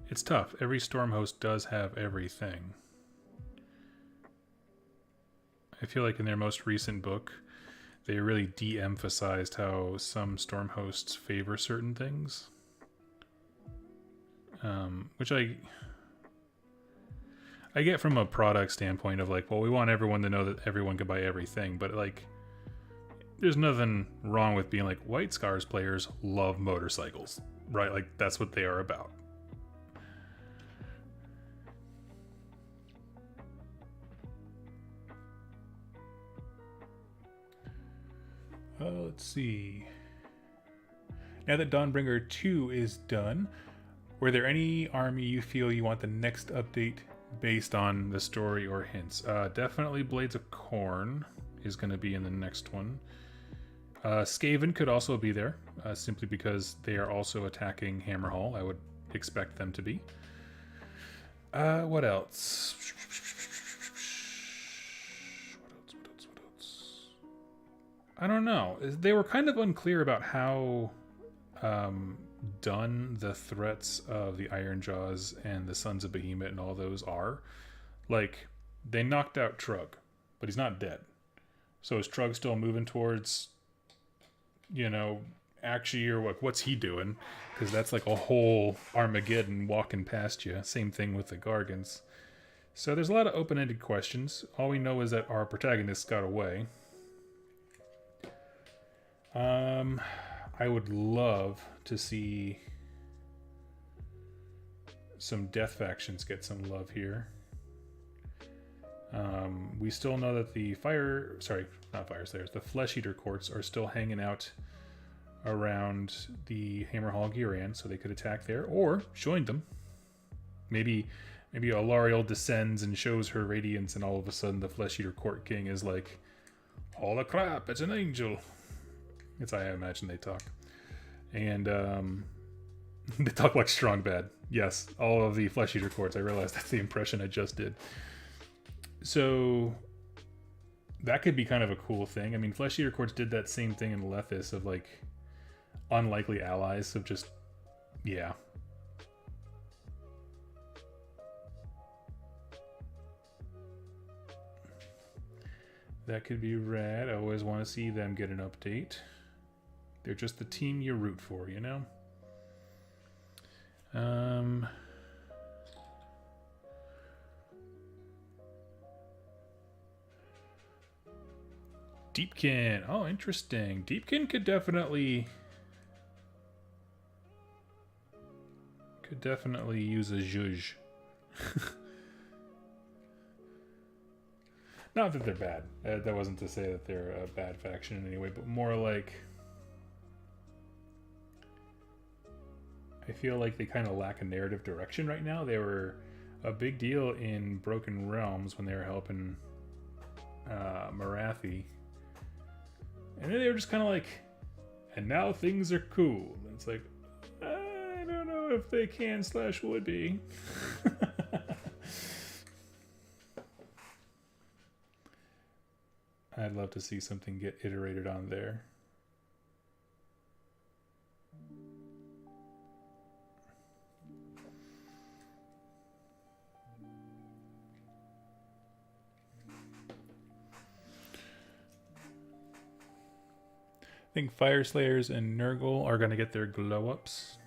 it's tough. Every Stormhost does have everything. I feel like in their most recent book, they really de-emphasized how some Stormhosts favor certain things. Which I get from a product standpoint of like, well, we want everyone to know that everyone can buy everything, but like, there's nothing wrong with being like, White Scars players love motorcycles, right? Like, that's what they are about. Let's see. Now that Dawnbringer 2 is done, were there any army you feel you want the next update based on the story or hints? Definitely Blades of Corn is going to be in the next one. Skaven could also be there, simply because they are also attacking Hammerhall. I would expect them to be. What else? What else? I don't know. They were kind of unclear about how done the threats of the Ironjaws and the Sons of Behemoth and all those are. Like, they knocked out Trug, but he's not dead. So is Trug still moving towards, you know, Akshi, or what's he doing? Because that's like a whole Armageddon walking past you. Same thing with the Gargants. So there's a lot of open-ended questions. All we know is that our protagonist got away. I would love to see some Death factions get some love here. We still know that the the Flesh Eater courts are still hanging out around the Hammerhall Giran, so they could attack there or join them. Maybe Alariel descends and shows her radiance, and all of a sudden the Flesh Eater Court King is like, "Holy crap, it's an angel." It's how I imagine they talk. And they talk like strong bad. Yes, all of the Flesh Eater courts. I realized that's the impression I just did. So that could be kind of a cool thing. I mean, Flesh Eater courts did that same thing in Lethis of like unlikely allies of just Yeah. That could be rad. I always want to see them get an update. They're just the team you root for, you know? Deepkin. Oh, interesting. Deepkin could definitely use a zhuzh. Not that they're bad. That wasn't to say that they're a bad faction in any way, but more like I feel like they kind of lack a narrative direction right now. They were a big deal in Broken Realms when they were helping Marathi. And then they were just kind of like, and now things are cool. And it's like, I don't know if they can / would be. I'd love to see something get iterated on there. I think Fire Slayers and Nurgle are going to get their glow-ups.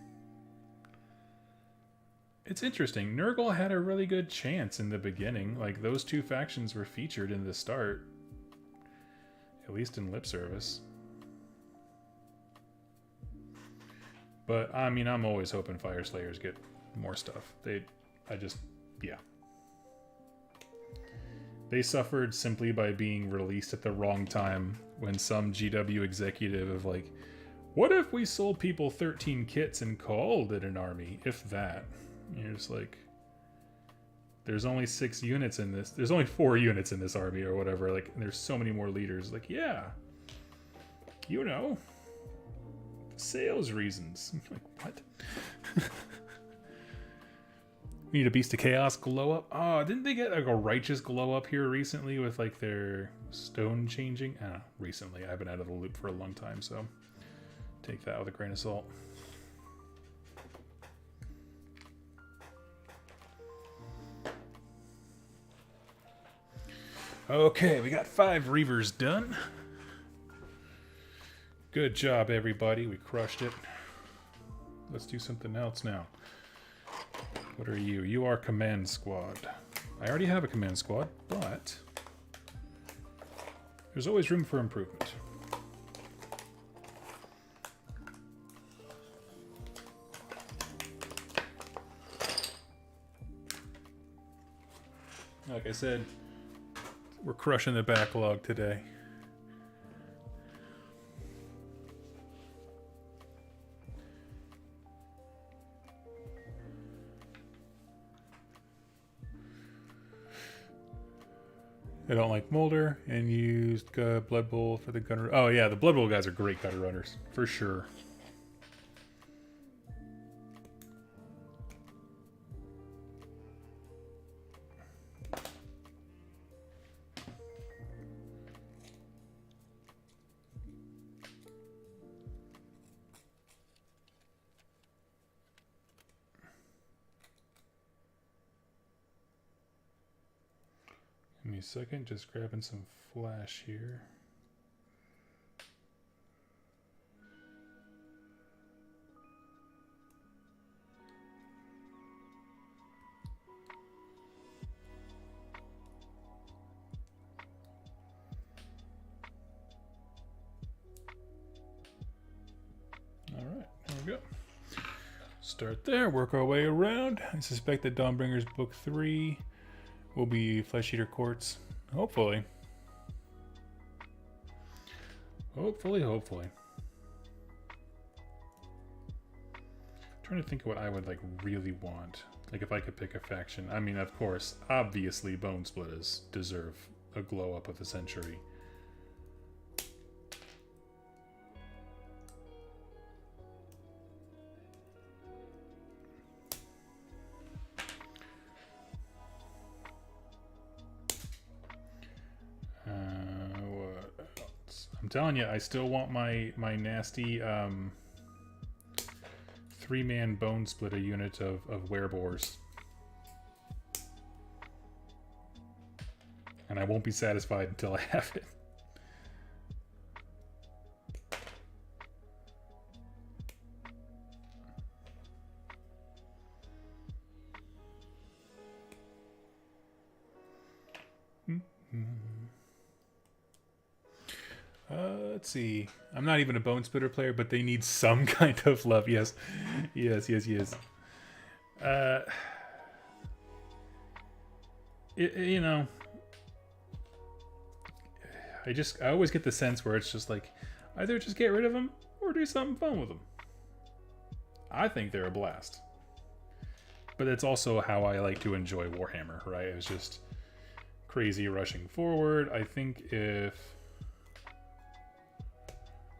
It's interesting. Nurgle had a really good chance in the beginning. Like, those two factions were featured in the start. At least in lip service. But, I mean, I'm always hoping Fire Slayers get more stuff. Yeah. They suffered simply by being released at the wrong time when some GW executive of like, what if we sold people 13 kits and called it an army? If that. And you're just like, there's only 6 units in this. There's only 4 units in this army or whatever. Like, and there's so many more leaders. Like, yeah. You know. Sales reasons. Like, what? We need a Beast of Chaos glow up. Oh, didn't they get like a Righteous glow up here recently with like their stone changing? I don't know. Recently. I've been out of the loop for a long time, so take that with a grain of salt. Okay, we got 5 Reavers done. Good job, everybody. We crushed it. Let's do something else now. What are you? You are Command Squad. I already have a Command Squad, but there's always room for improvement. Like I said, we're crushing the backlog today. I don't like Molder and used Blood Bowl for the gunner. Oh yeah, the Blood Bowl guys are great gutter runners for sure. Give me a second, just grabbing some flash here. All right, there we go. Start there, work our way around. I suspect that Dawnbringer's Book 3 will be Flesh Eater Courts. Hopefully. Hopefully. I'm trying to think of what I would like really want. Like if I could pick a faction. I mean, of course, obviously Bone Splitters deserve a glow up with a century. I'm telling you, I still want my nasty 3 3-man bone splitter unit of werebores. And I won't be satisfied until I have it. Let's see. I'm not even a bone splitter player, but they need some kind of love. Yes. Yes, yes, yes. You know, I always get the sense where it's just like, either just get rid of them or do something fun with them. I think they're a blast. But that's also how I like to enjoy Warhammer, right? It's just crazy rushing forward. I think if...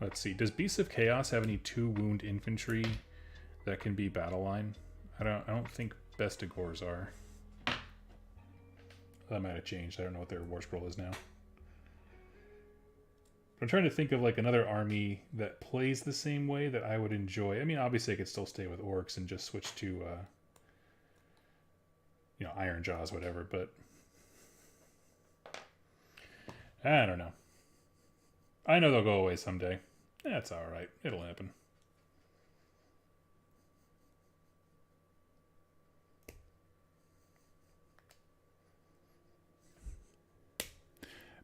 Let's see. Does Beasts of Chaos have any 2-wound infantry that can be battle line? I don't think Bestigors are. That might have changed. I don't know what their war scroll is now. I'm trying to think of like another army that plays the same way that I would enjoy. I mean, obviously I could still stay with orcs and just switch to, you know, Iron Jaws, whatever, but I don't know. I know they'll go away someday. That's all right. It'll happen.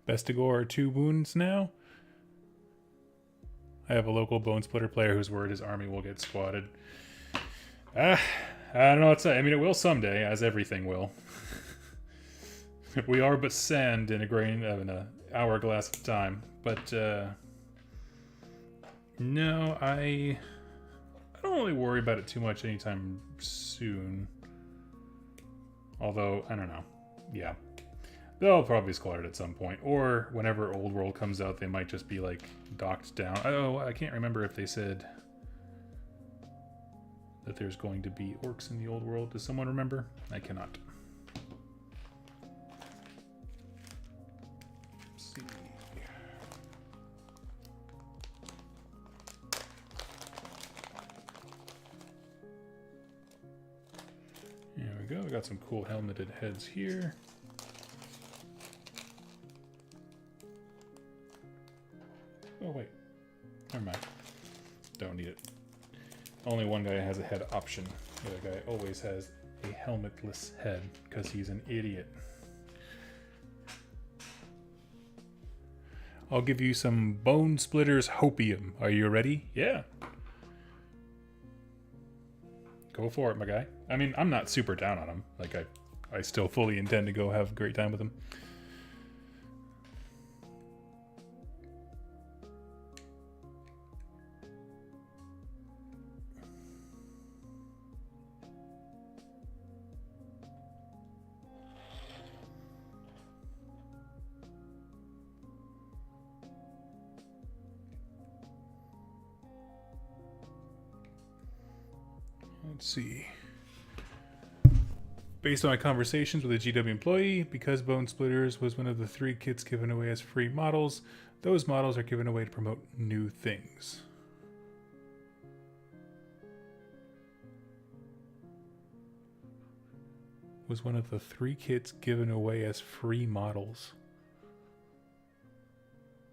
Bestigor 2 wounds now. I have a local bone splitter player who's worried his army will get squatted. I don't know what to say. I mean, it will someday, as everything will. We are but sand in a grain of an hourglass of time. But no, I don't really worry about it too much anytime soon. Although, I don't know. Yeah. They'll probably be squatted at some point. Or whenever Old World comes out, they might just be, like, docked down. Oh, I can't remember if they said that there's going to be orcs in the Old World. Does someone remember? I cannot. Let's see. There we go. We got some cool helmeted heads here. Oh, wait. Never mind. Don't need it. Only one guy has a head option. The other guy always has a helmetless head because he's an idiot. I'll give you some Bone Splitter's Hopium. Are you ready? Yeah. Go for it, my guy. I mean, I'm not super down on him. Like, I still fully intend to go have a great time with him. Let's see. Based on my conversations with a GW employee, because Bone Splitters was one of the 3 kits given away as free models, those models are given away to promote new things. Was one of the 3 kits given away as free models.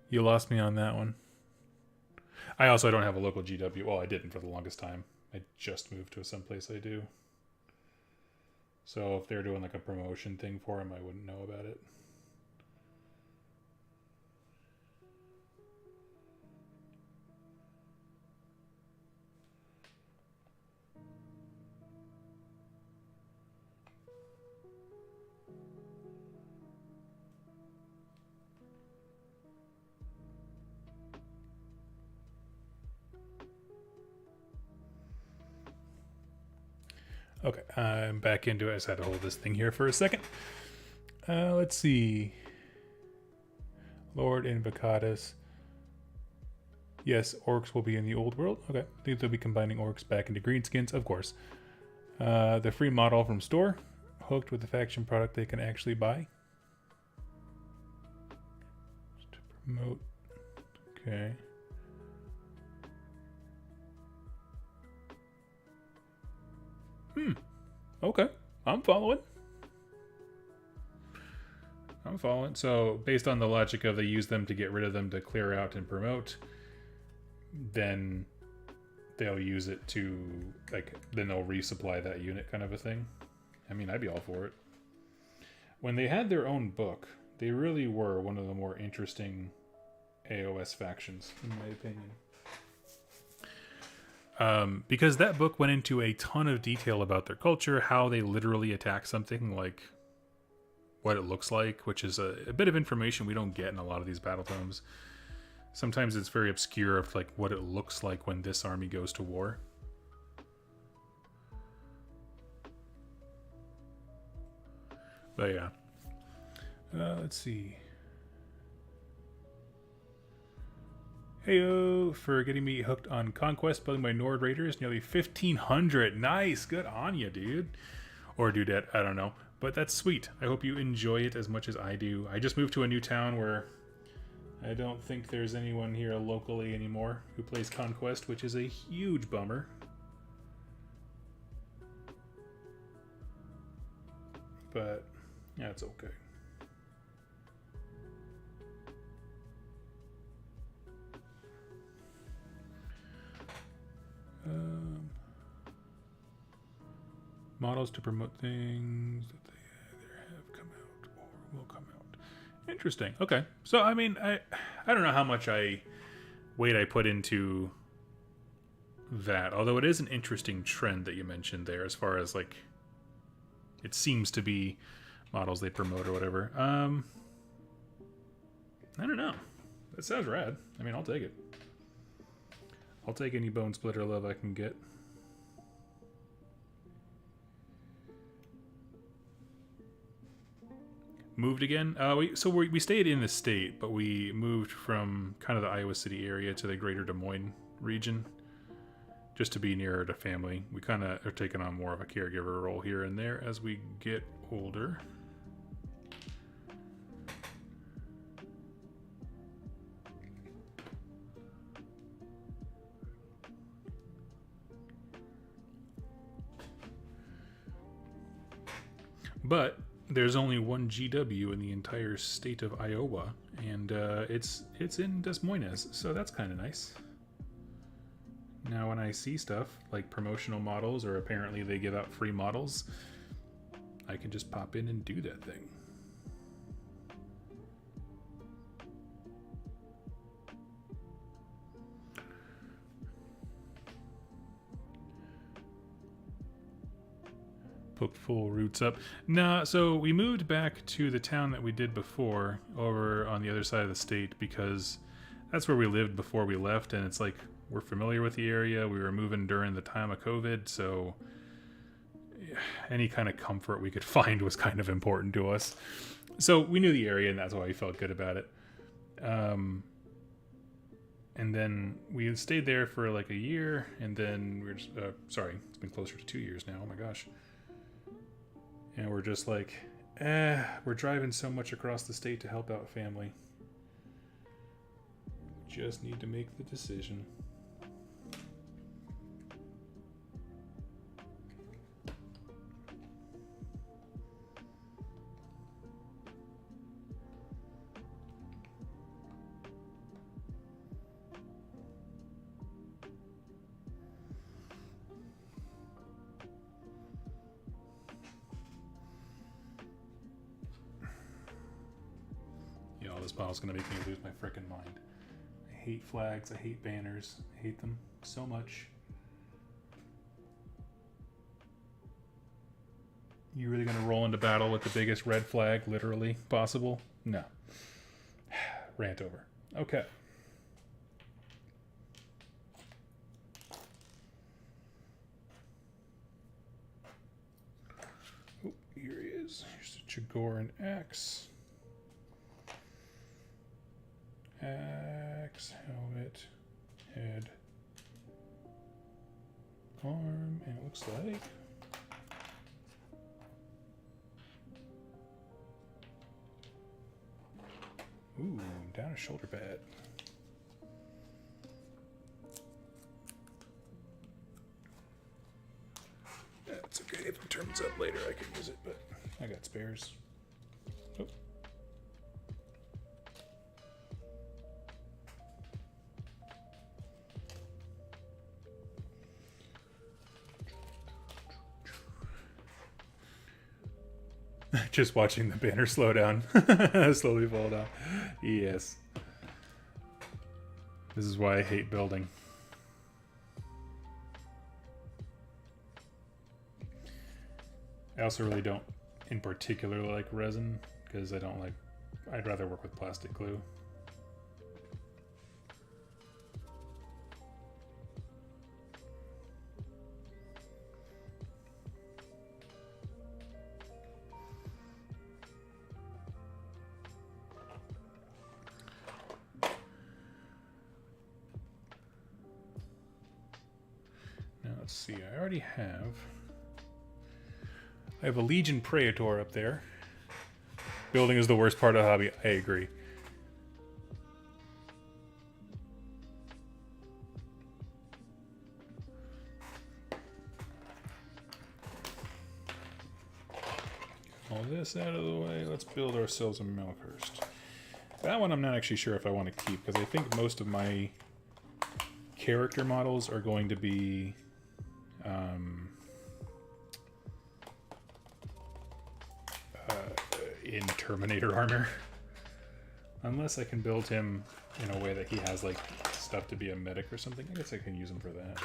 You lost me on that one. I also don't have a local GW. Well, I didn't for the longest time. I just moved to someplace I do. So if they're doing like a promotion thing for him, I wouldn't know about it. Okay, I'm back into it. I just had to hold this thing here for a second. Let's see. Lord Invocatus. Yes, orcs will be in the old world. Okay, I think they'll be combining orcs back into greenskins, of course. The free model from store, hooked with the faction product they can actually buy. Just to promote. Okay. Okay. I'm following. I'm following. So, based on the logic of they use them to get rid of them to clear out and promote, then they'll use it to, like, then they'll resupply that unit kind of a thing. I mean, I'd be all for it. When they had their own book, they really were one of the more interesting AOS factions, in my opinion. Because that book went into a ton of detail about their culture, how they literally attack something, like what it looks like, which is a bit of information we don't get in a lot of these battle tomes. Sometimes it's very obscure of like what it looks like when this army goes to war. But yeah. Let's see. Heyo, for getting me hooked on Conquest, building my Nord Raiders, nearly 1,500. Nice, good on you, dude. Or dudette, I don't know. But that's sweet. I hope you enjoy it as much as I do. I just moved to a new town where I don't think there's anyone here locally anymore who plays Conquest, which is a huge bummer. But, yeah, it's okay. Models to promote things that they either have come out or will come out. Interesting. Okay. So, I mean, I don't know how much weight I put into that, although it is an interesting trend that you mentioned there as far as, like, it seems to be models they promote or whatever. I don't know. That sounds rad. I mean, I'll take it. I'll take any bone splitter love I can get. Moved again? We stayed in the state, but we moved from kind of the Iowa City area to the greater Des Moines region, just to be nearer to family. We kind of are taking on more of a caregiver role here and there as we get older. But there's only one GW in the entire state of Iowa, and it's in Des Moines, so that's kind of nice. Now when I see stuff like promotional models, or apparently they give out free models, I can just pop in and do that thing. Poke full roots up. Nah, so we moved back to the town that we did before, over on the other side of the state, because that's where we lived before we left, and it's like, we're familiar with the area. We were moving during the time of COVID, so any kind of comfort we could find was kind of important to us. So we knew the area, and that's why we felt good about it. And then we stayed there for like a year, and then we were just, sorry, it's been closer to 2 years now. Oh my gosh. And we're just like, we're driving so much across the state to help out family. Just need to make the decision. This bottle's gonna make me lose my frickin' mind. I hate flags, I hate banners, I hate them so much. You really gonna roll into battle with the biggest red flag, literally, possible? No. Rant over. Okay. Oh, here he is. Here's the Chagoran axe. Axe, helmet, head, arm, and it looks like ooh, down a shoulder pad. That's okay. turns up later, I can use it, but I got spares. Oh. Just watching the banner slow down. Slowly fall down. Yes. This is why I hate building. I also really don't in particular like resin, because I'd rather work with plastic glue. Now let's see, I have a Legion Praetor up there. Building is the worst part of the hobby. I agree. All this out of the way. Let's build ourselves a Milkhurst. That one I'm not actually sure if I want to keep, because I think most of my character models are going to be in Terminator armor. Unless I can build him in a way that he has like stuff to be a medic or something. I guess I can use him for that.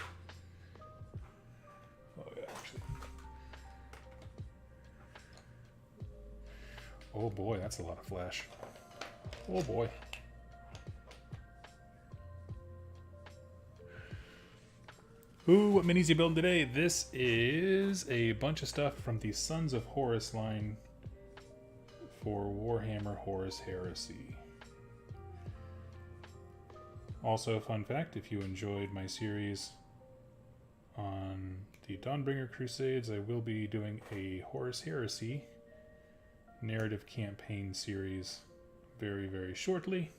Oh yeah, actually. Oh boy, that's a lot of flash. Oh boy. Ooh, what minis you building today? This is a bunch of stuff from the Sons of Horus line for Warhammer Horus Heresy. Also, fun fact, if you enjoyed my series on the Dawnbringer Crusades, I will be doing a Horus Heresy narrative campaign series very, very shortly,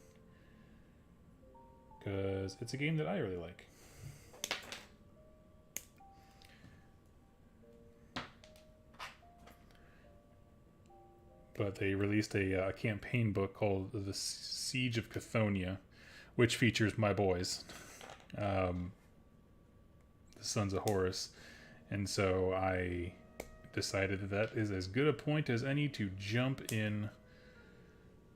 because it's a game that I really like. But they released a campaign book called The Siege of Chthoniya, which features my boys, the Sons of Horus. And so I decided that is as good a point as any to jump in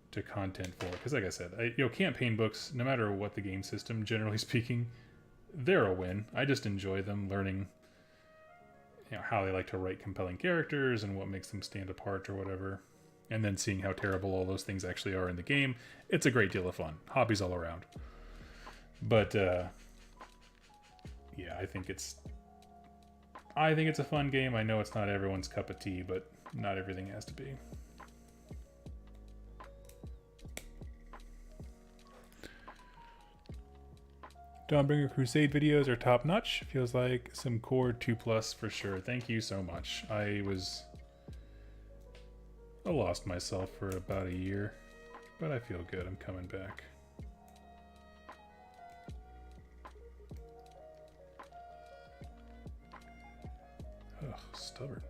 to content for. Because like I said, campaign books, no matter what the game system, generally speaking, they're a win. I just enjoy them, learning how they like to write compelling characters and what makes them stand apart or whatever. And then seeing how terrible all those things actually are in the game. It's a great deal of fun. Hobbies all around. But, yeah, I think it's a fun game. I know it's not everyone's cup of tea, but not everything has to be. Dawnbringer Crusade videos are top notch. Feels like some core 2+ for sure. Thank you so much. I lost myself for about a year, but I feel good. I'm coming back. Ugh, stubborn.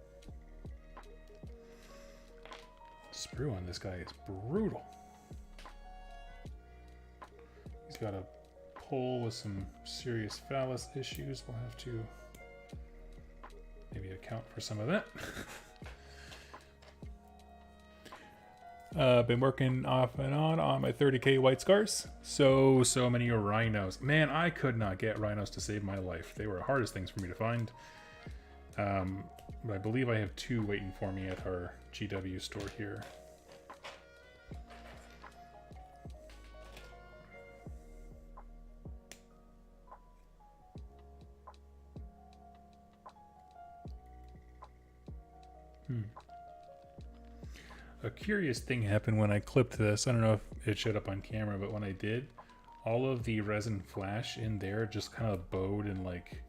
Sprue on this guy is brutal. He's got a pole with some serious phallus issues. We'll have to maybe account for some of that. Been working off and on my 30k white scars. So many rhinos. Man, I could not get rhinos to save my life. They were the hardest things for me to find. But I believe I have 2 waiting for me at our GW store here. A curious thing happened when I clipped this. I don't know if it showed up on camera, but when I did, all of the resin flash in there just kind of bowed and like,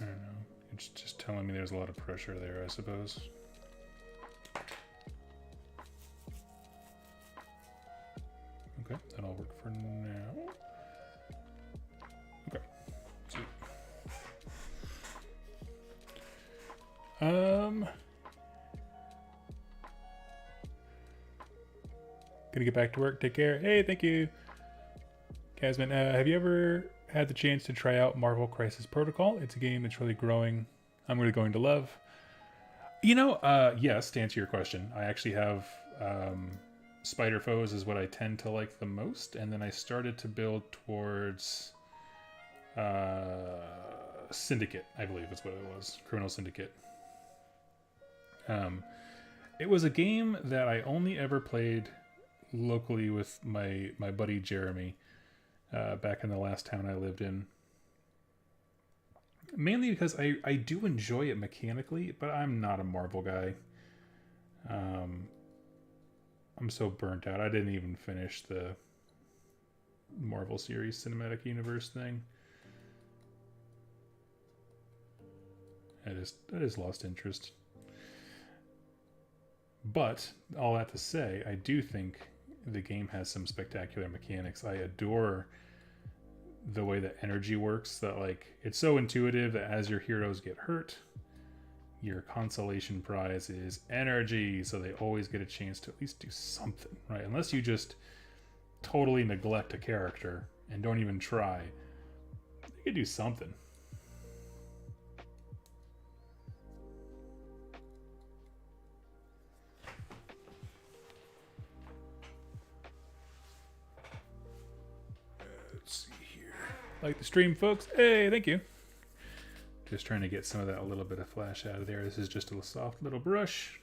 I don't know. It's just telling me there's a lot of pressure there, I suppose. Okay, that'll work for now. Okay, sweet. Gonna get back to work. Take care. Hey, thank you, Casman. Have you ever had the chance to try out Marvel Crisis Protocol? It's a game that's really growing. I'm really going to love. You know, yes, to answer your question, I actually have Spider Foes is what I tend to like the most, and then I started to build towards Syndicate, I believe is what it was. Criminal Syndicate. It was a game that I only ever played locally with my buddy Jeremy back in the last town I lived in. Mainly because I do enjoy it mechanically, but I'm not a Marvel guy. I'm so burnt out. I didn't even finish the Marvel series cinematic universe thing. I just lost interest. But all that to say, I do think the game has some spectacular mechanics. I adore the way that energy works, that like it's so intuitive that as your heroes get hurt, your consolation prize is energy, so they always get a chance to at least do something, right? Unless you just totally neglect a character and don't even try, they could do something. Let's see here. Like the stream, folks. Hey, thank you. Just trying to get some of that little bit of flash out of there. This is just a soft little brush.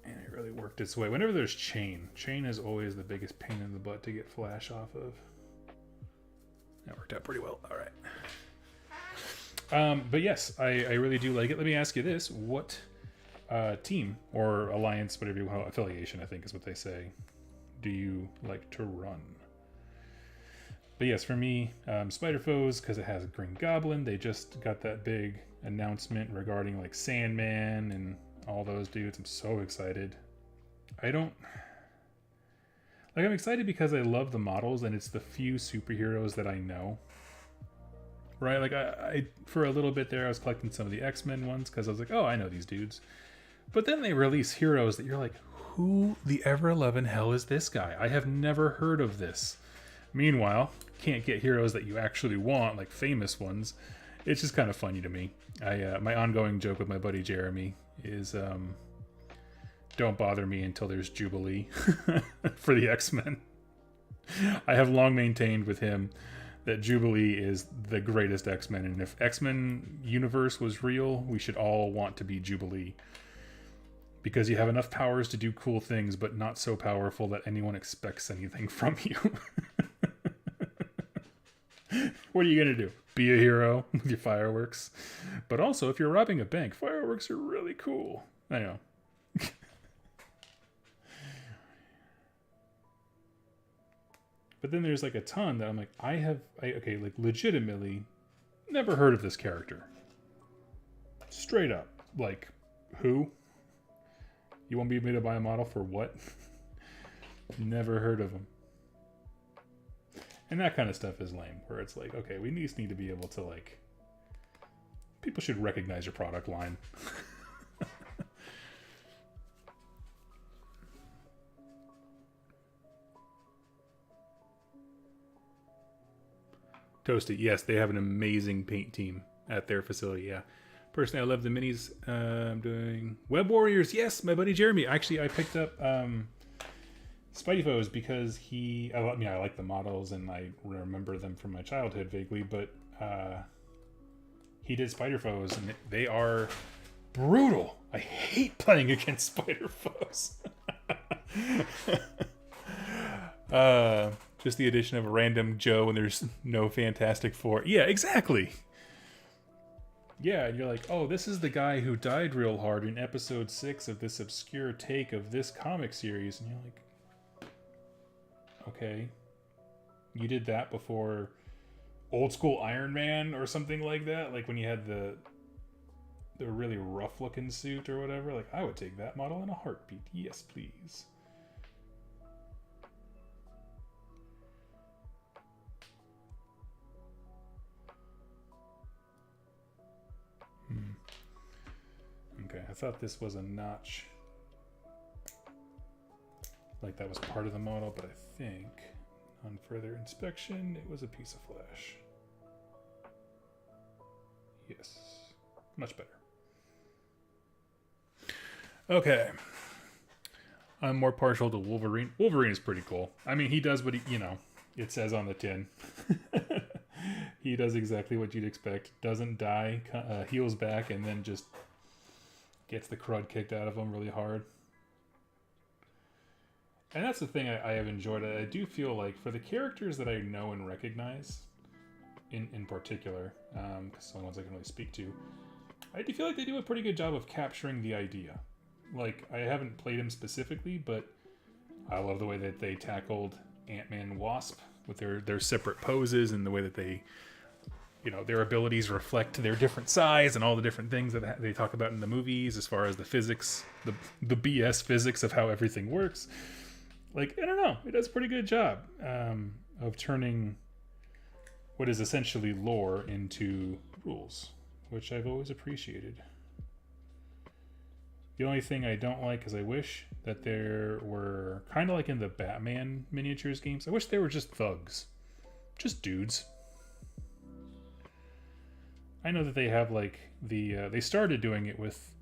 And it really worked its way. Whenever there's chain is always the biggest pain in the butt to get flash off of. That worked out pretty well. All right. But yes, I really do like it. Let me ask you this. What team or alliance, whatever you want, affiliation, I think is what they say, do you like to run? But yes, for me, Spider Foes, because it has a Green Goblin. They just got that big announcement regarding like Sandman and all those dudes. I'm so excited. I'm excited because I love the models and it's the few superheroes that I know. Right? Like I for a little bit there, I was collecting some of the X-Men ones because I was like, oh, I know these dudes. But then they release heroes that you're like, who the ever-loving hell is this guy? I have never heard of this. Meanwhile, can't get heroes that you actually want, like famous ones. It's just kind of funny to me. My ongoing joke with my buddy Jeremy is, don't bother me until there's Jubilee for the X-Men. I have long maintained with him that Jubilee is the greatest X-Men, and if X-Men universe was real, we should all want to be Jubilee. Because you have enough powers to do cool things, but not so powerful that anyone expects anything from you. What are you going to do? Be a hero with your fireworks? But also, if you're robbing a bank, fireworks are really cool. I know. But then there's like a ton that I'm like, okay, like legitimately never heard of this character. Straight up. Like, who? You want me to buy a model for what? Never heard of them. And that kind of stuff is lame, where it's like, okay, we just need to be able to, like, people should recognize your product line. Toasty, yes, they have an amazing paint team at their facility, yeah. Personally, I love the minis. I'm doing Web Warriors. Yes, my buddy Jeremy. Actually, I picked up Spidey Foes because I like the models and I remember them from my childhood vaguely, but he did Spider Foes and they are brutal. I hate playing against Spider Foes. Just the addition of a random Joe and there's no Fantastic Four. Yeah, exactly. Yeah, and you're like, oh, this is the guy who died real hard in episode 6 of this obscure take of this comic series. And you're like, okay, you did that before old school Iron Man or something like that? Like when you had the really rough looking suit or whatever? Like, I would take that model in a heartbeat. Yes, please. thought this was a notch. Like that was part of the model, but I think on further inspection, it was a piece of flesh. Yes, much better. Okay. I'm more partial to Wolverine. Wolverine is pretty cool. I mean, he does what it says on the tin. He does exactly what you'd expect. Doesn't die, heals back, and then just gets the crud kicked out of him really hard. And that's the thing I have enjoyed. I do feel like for the characters that I know and recognize, in particular, because some ones I can really speak to, I do feel like they do a pretty good job of capturing the idea. Like, I haven't played him specifically, but I love the way that they tackled Ant-Man and Wasp with their separate poses and the way that they, their abilities reflect their different size and all the different things that they talk about in the movies as far as the physics, the BS physics of how everything works. Like, I don't know, it does a pretty good job of turning what is essentially lore into rules, which I've always appreciated. The only thing I don't like is I wish that there were, kind of like in the Batman miniatures games, I wish they were just thugs. Just dudes. I know that they have like they started doing it with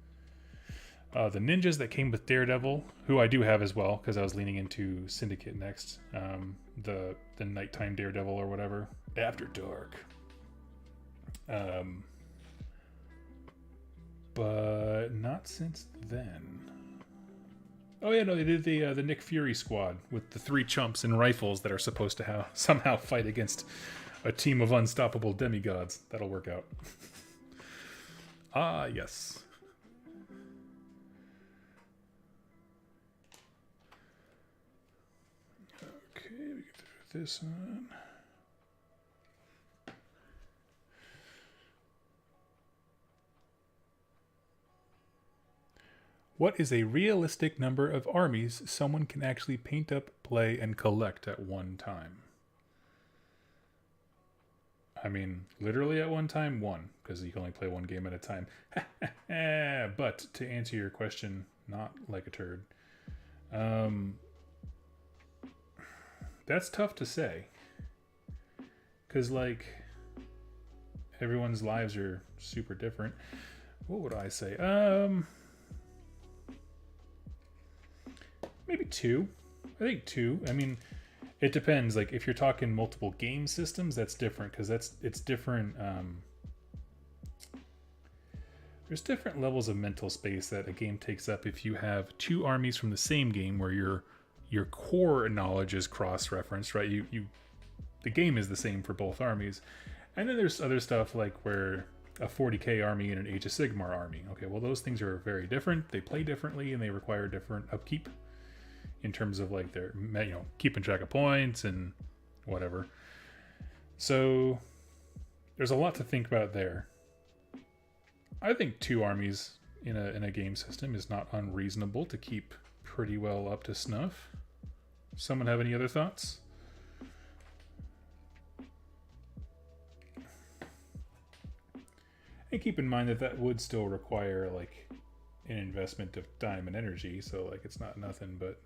the ninjas that came with Daredevil, who I do have as well, because I was leaning into Syndicate next. The nighttime Daredevil or whatever. After Dark. But not since then. Oh yeah, no, they did the Nick Fury squad with the 3 chumps and rifles that are supposed to somehow fight against a team of unstoppable demigods. That'll work out. Ah, yes. Okay, we get through this one. What is a realistic number of armies someone can actually paint up, play, and collect at one time? I mean, literally at one time, 1, because you can only play 1 game at a time. But to answer your question, not like a turd, that's tough to say. Because, like, everyone's lives are super different. What would I say? Maybe 2. I think 2. I mean, it depends. Like, if you're talking multiple game systems, that's different, because it's different. There's different levels of mental space that a game takes up if you have 2 armies from the same game where your core knowledge is cross-referenced, right? The game is the same for both armies. And then there's other stuff like where a 40k army and an Age of Sigmar army. Okay, well, those things are very different. They play differently and they require different upkeep in terms of like their, keeping track of points and whatever. So there's a lot to think about there. I think 2 armies in a game system is not unreasonable to keep pretty well up to snuff. Someone have any other thoughts? And keep in mind that would still require like an investment of time and energy, so like it's not nothing. But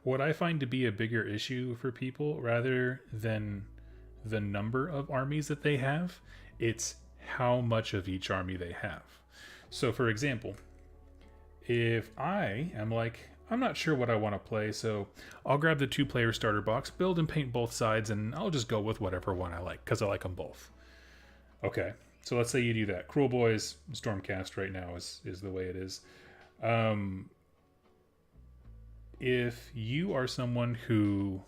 what I find to be a bigger issue for people, rather than the number of armies that they have, it's how much of each army they have. So for example, if I am like, I'm not sure what I want to play, so I'll grab the 2-player starter box, build and paint both sides, and I'll just go with whatever one I like, because I like them both. Okay, so let's say you do that. Cruel Boys, Stormcast right now is the way it is. If you are someone who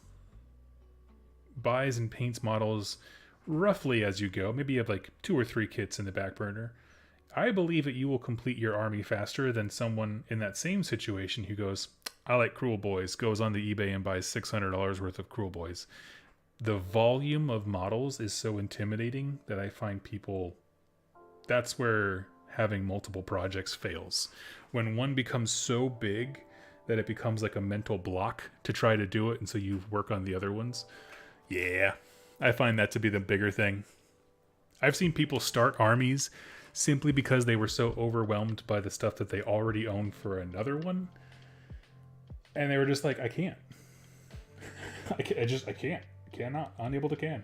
buys and paints models roughly as you go, maybe you have like 2 or 3 kits in the back burner, I believe that you will complete your army faster than someone in that same situation who goes, I like Cruel Boys, goes on the eBay and buys $600 worth of Cruel Boys. The volume of models is so intimidating that I find people, that's where having multiple projects fails. When one becomes so big that it becomes like a mental block to try to do it, and so you work on the other ones. Yeah, I find that to be the bigger thing. I've seen people start armies simply because they were so overwhelmed by the stuff that they already owned for another one. And they were just like, I can't. I can't. Cannot. Unable to can.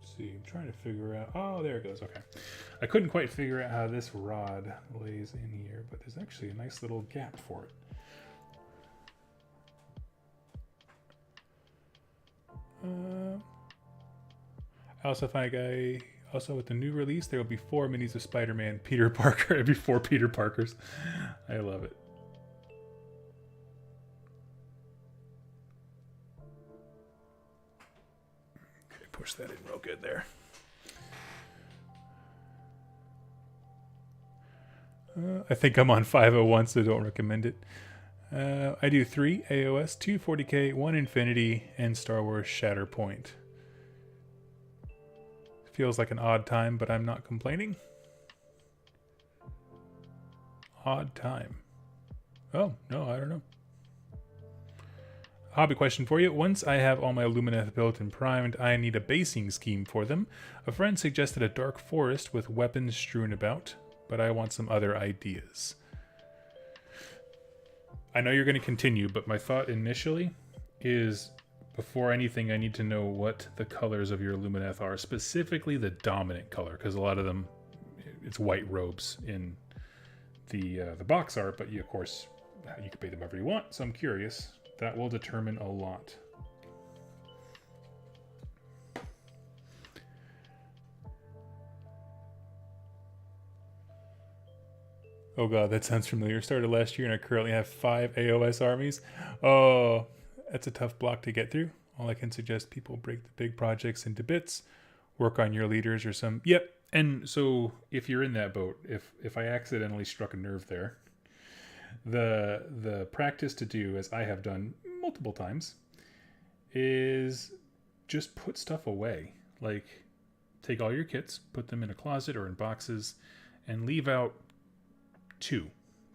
See, I'm trying to figure out. Oh, there it goes. Okay. I couldn't quite figure out how this rod lays in here, but there's actually a nice little gap for it. Also, with the new release, there will be 4 minis of Spider-Man, Peter Parker. It'll be 4 Peter Parkers. I love it. Okay, push that in real good there. I think I'm on 501, so don't recommend it. I do 3 AOS, 2 40k, 1 Infinity, and Star Wars Shatterpoint. Feels like an odd time, but I'm not complaining. Odd time. Oh, no, I don't know. Hobby question for you. Once I have all my Lumineth built and primed, I need a basing scheme for them. A friend suggested a dark forest with weapons strewn about, but I want some other ideas. I know you're going to continue, but my thought initially is, before anything, I need to know what the colors of your Lumineth are, specifically the dominant color, because a lot of them, it's white robes in the box art, but you, of course, you can paint them however you want, so I'm curious. That will determine a lot. Oh god, that sounds familiar. Started last year and I currently have 5 AOS armies. Oh, that's a tough block to get through. All I can suggest people break the big projects into bits, work on your leaders or some... Yep, and so if you're in that boat, if I accidentally struck a nerve there, the practice to do, as I have done multiple times, is just put stuff away. Like, take all your kits, put them in a closet or in boxes, and leave out two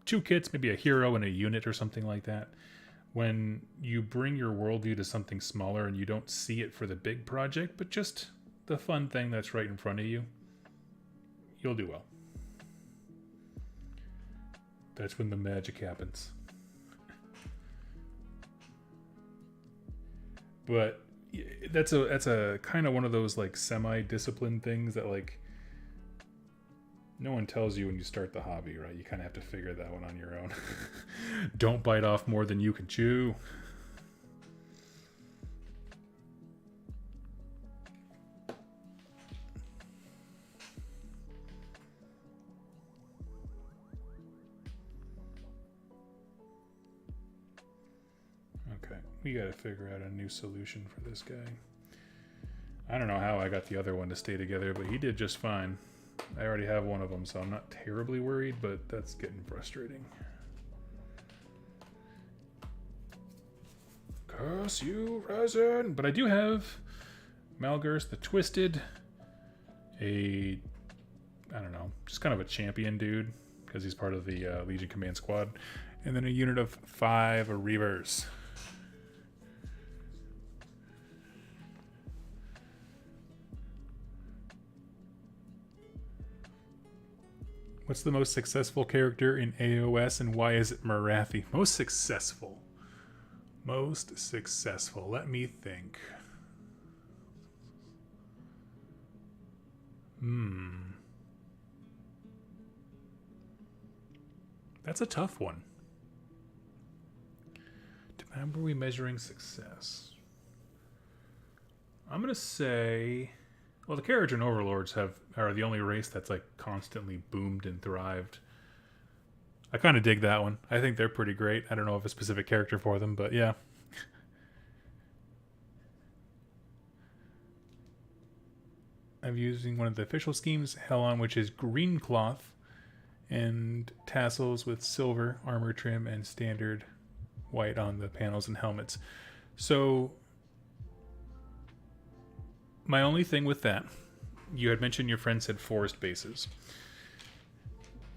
kits, maybe a hero and a unit or something like that. When you bring your worldview to something smaller and you don't see it for the big project, but just the fun thing that's right in front of you, you'll do well. That's when the magic happens. But that's a kind of one of those like semi-disciplined things that like no one tells you when you start the hobby, right? You kind of have to figure that one on your own. Don't bite off more than you can chew. Okay, we got to figure out a new solution for this guy. I don't know how I got the other one to stay together, but he did just fine. I already have one of them, so I'm not terribly worried, but that's getting frustrating. Curse you, Resin! But I do have Malgurs the Twisted, I don't know, just kind of a champion dude, because he's part of the Legion Command Squad, and then a unit of 5 Reavers. What's the most successful character in AOS and why is it Marathi? Most successful. Most successful. Let me think. That's a tough one. How are we measuring success? I'm going to say... Well, the Keratin Overlords are the only race that's like constantly boomed and thrived. I kind of dig that one. I think they're pretty great. I don't know of a specific character for them, but yeah. I'm using one of the official schemes, Helon, which is green cloth and tassels with silver armor trim and standard white on the panels and helmets. So my only thing with that, you had mentioned your friend said forest bases.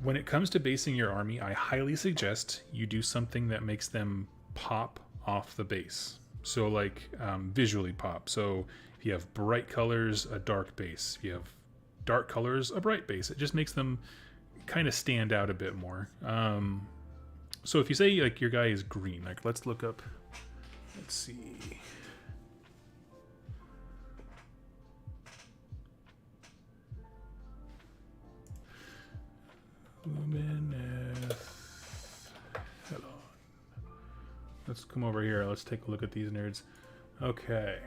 When it comes to basing your army, I highly suggest you do something that makes them pop off the base. So like visually pop. So if you have bright colors, a dark base. If you have dark colors, a bright base. It just makes them kind of stand out a bit more. So if you say like your guy is green, like let's look up, let's see. Lumineth. Hold on. Let's come over here. Let's take a look at these nerds. Okay.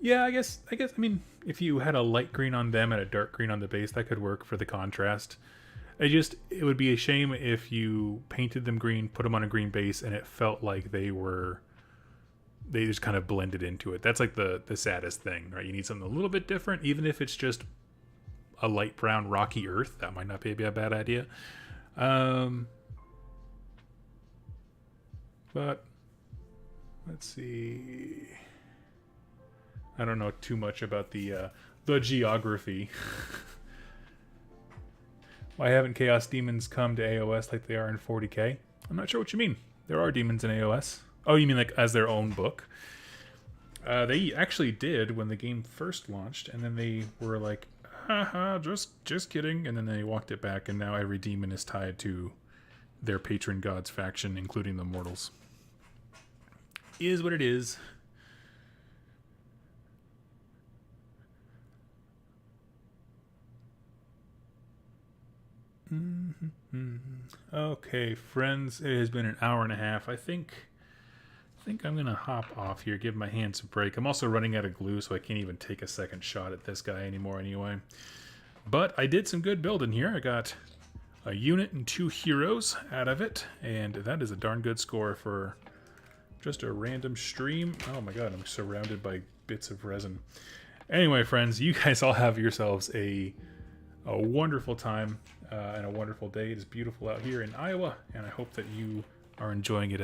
Yeah, I guess. I mean, if you had a light green on them and a dark green on the base, that could work for the contrast. It would be a shame if you painted them green, put them on a green base, and it felt like they just kind of blended into it. That's like the saddest thing, right? You need something a little bit different, even if it's just a light brown rocky earth. That might not be a bad idea. But let's see. I don't know too much about the geography. Why haven't Chaos Demons come to AOS like they are in 40k? I'm not sure what you mean. There are demons in AOS. Oh, you mean like as their own book? They actually did when the game first launched, and then they were like, haha, just kidding, and then they walked it back, and now every demon is tied to their patron god's faction, including the mortals. Is what it is. Okay, friends, it has been an hour and a half. I think I'm gonna hop off here, give my hands a break. I'm also running out of glue, so I can't even take a second shot at this guy anymore anyway. But I did some good building here. I got a unit and 2 heroes out of it, and that is a darn good score for just a random stream. Oh my god, I'm surrounded by bits of resin. Anyway, friends, you guys all have yourselves a wonderful time and a wonderful day. It is beautiful out here in Iowa, and I hope that you are enjoying it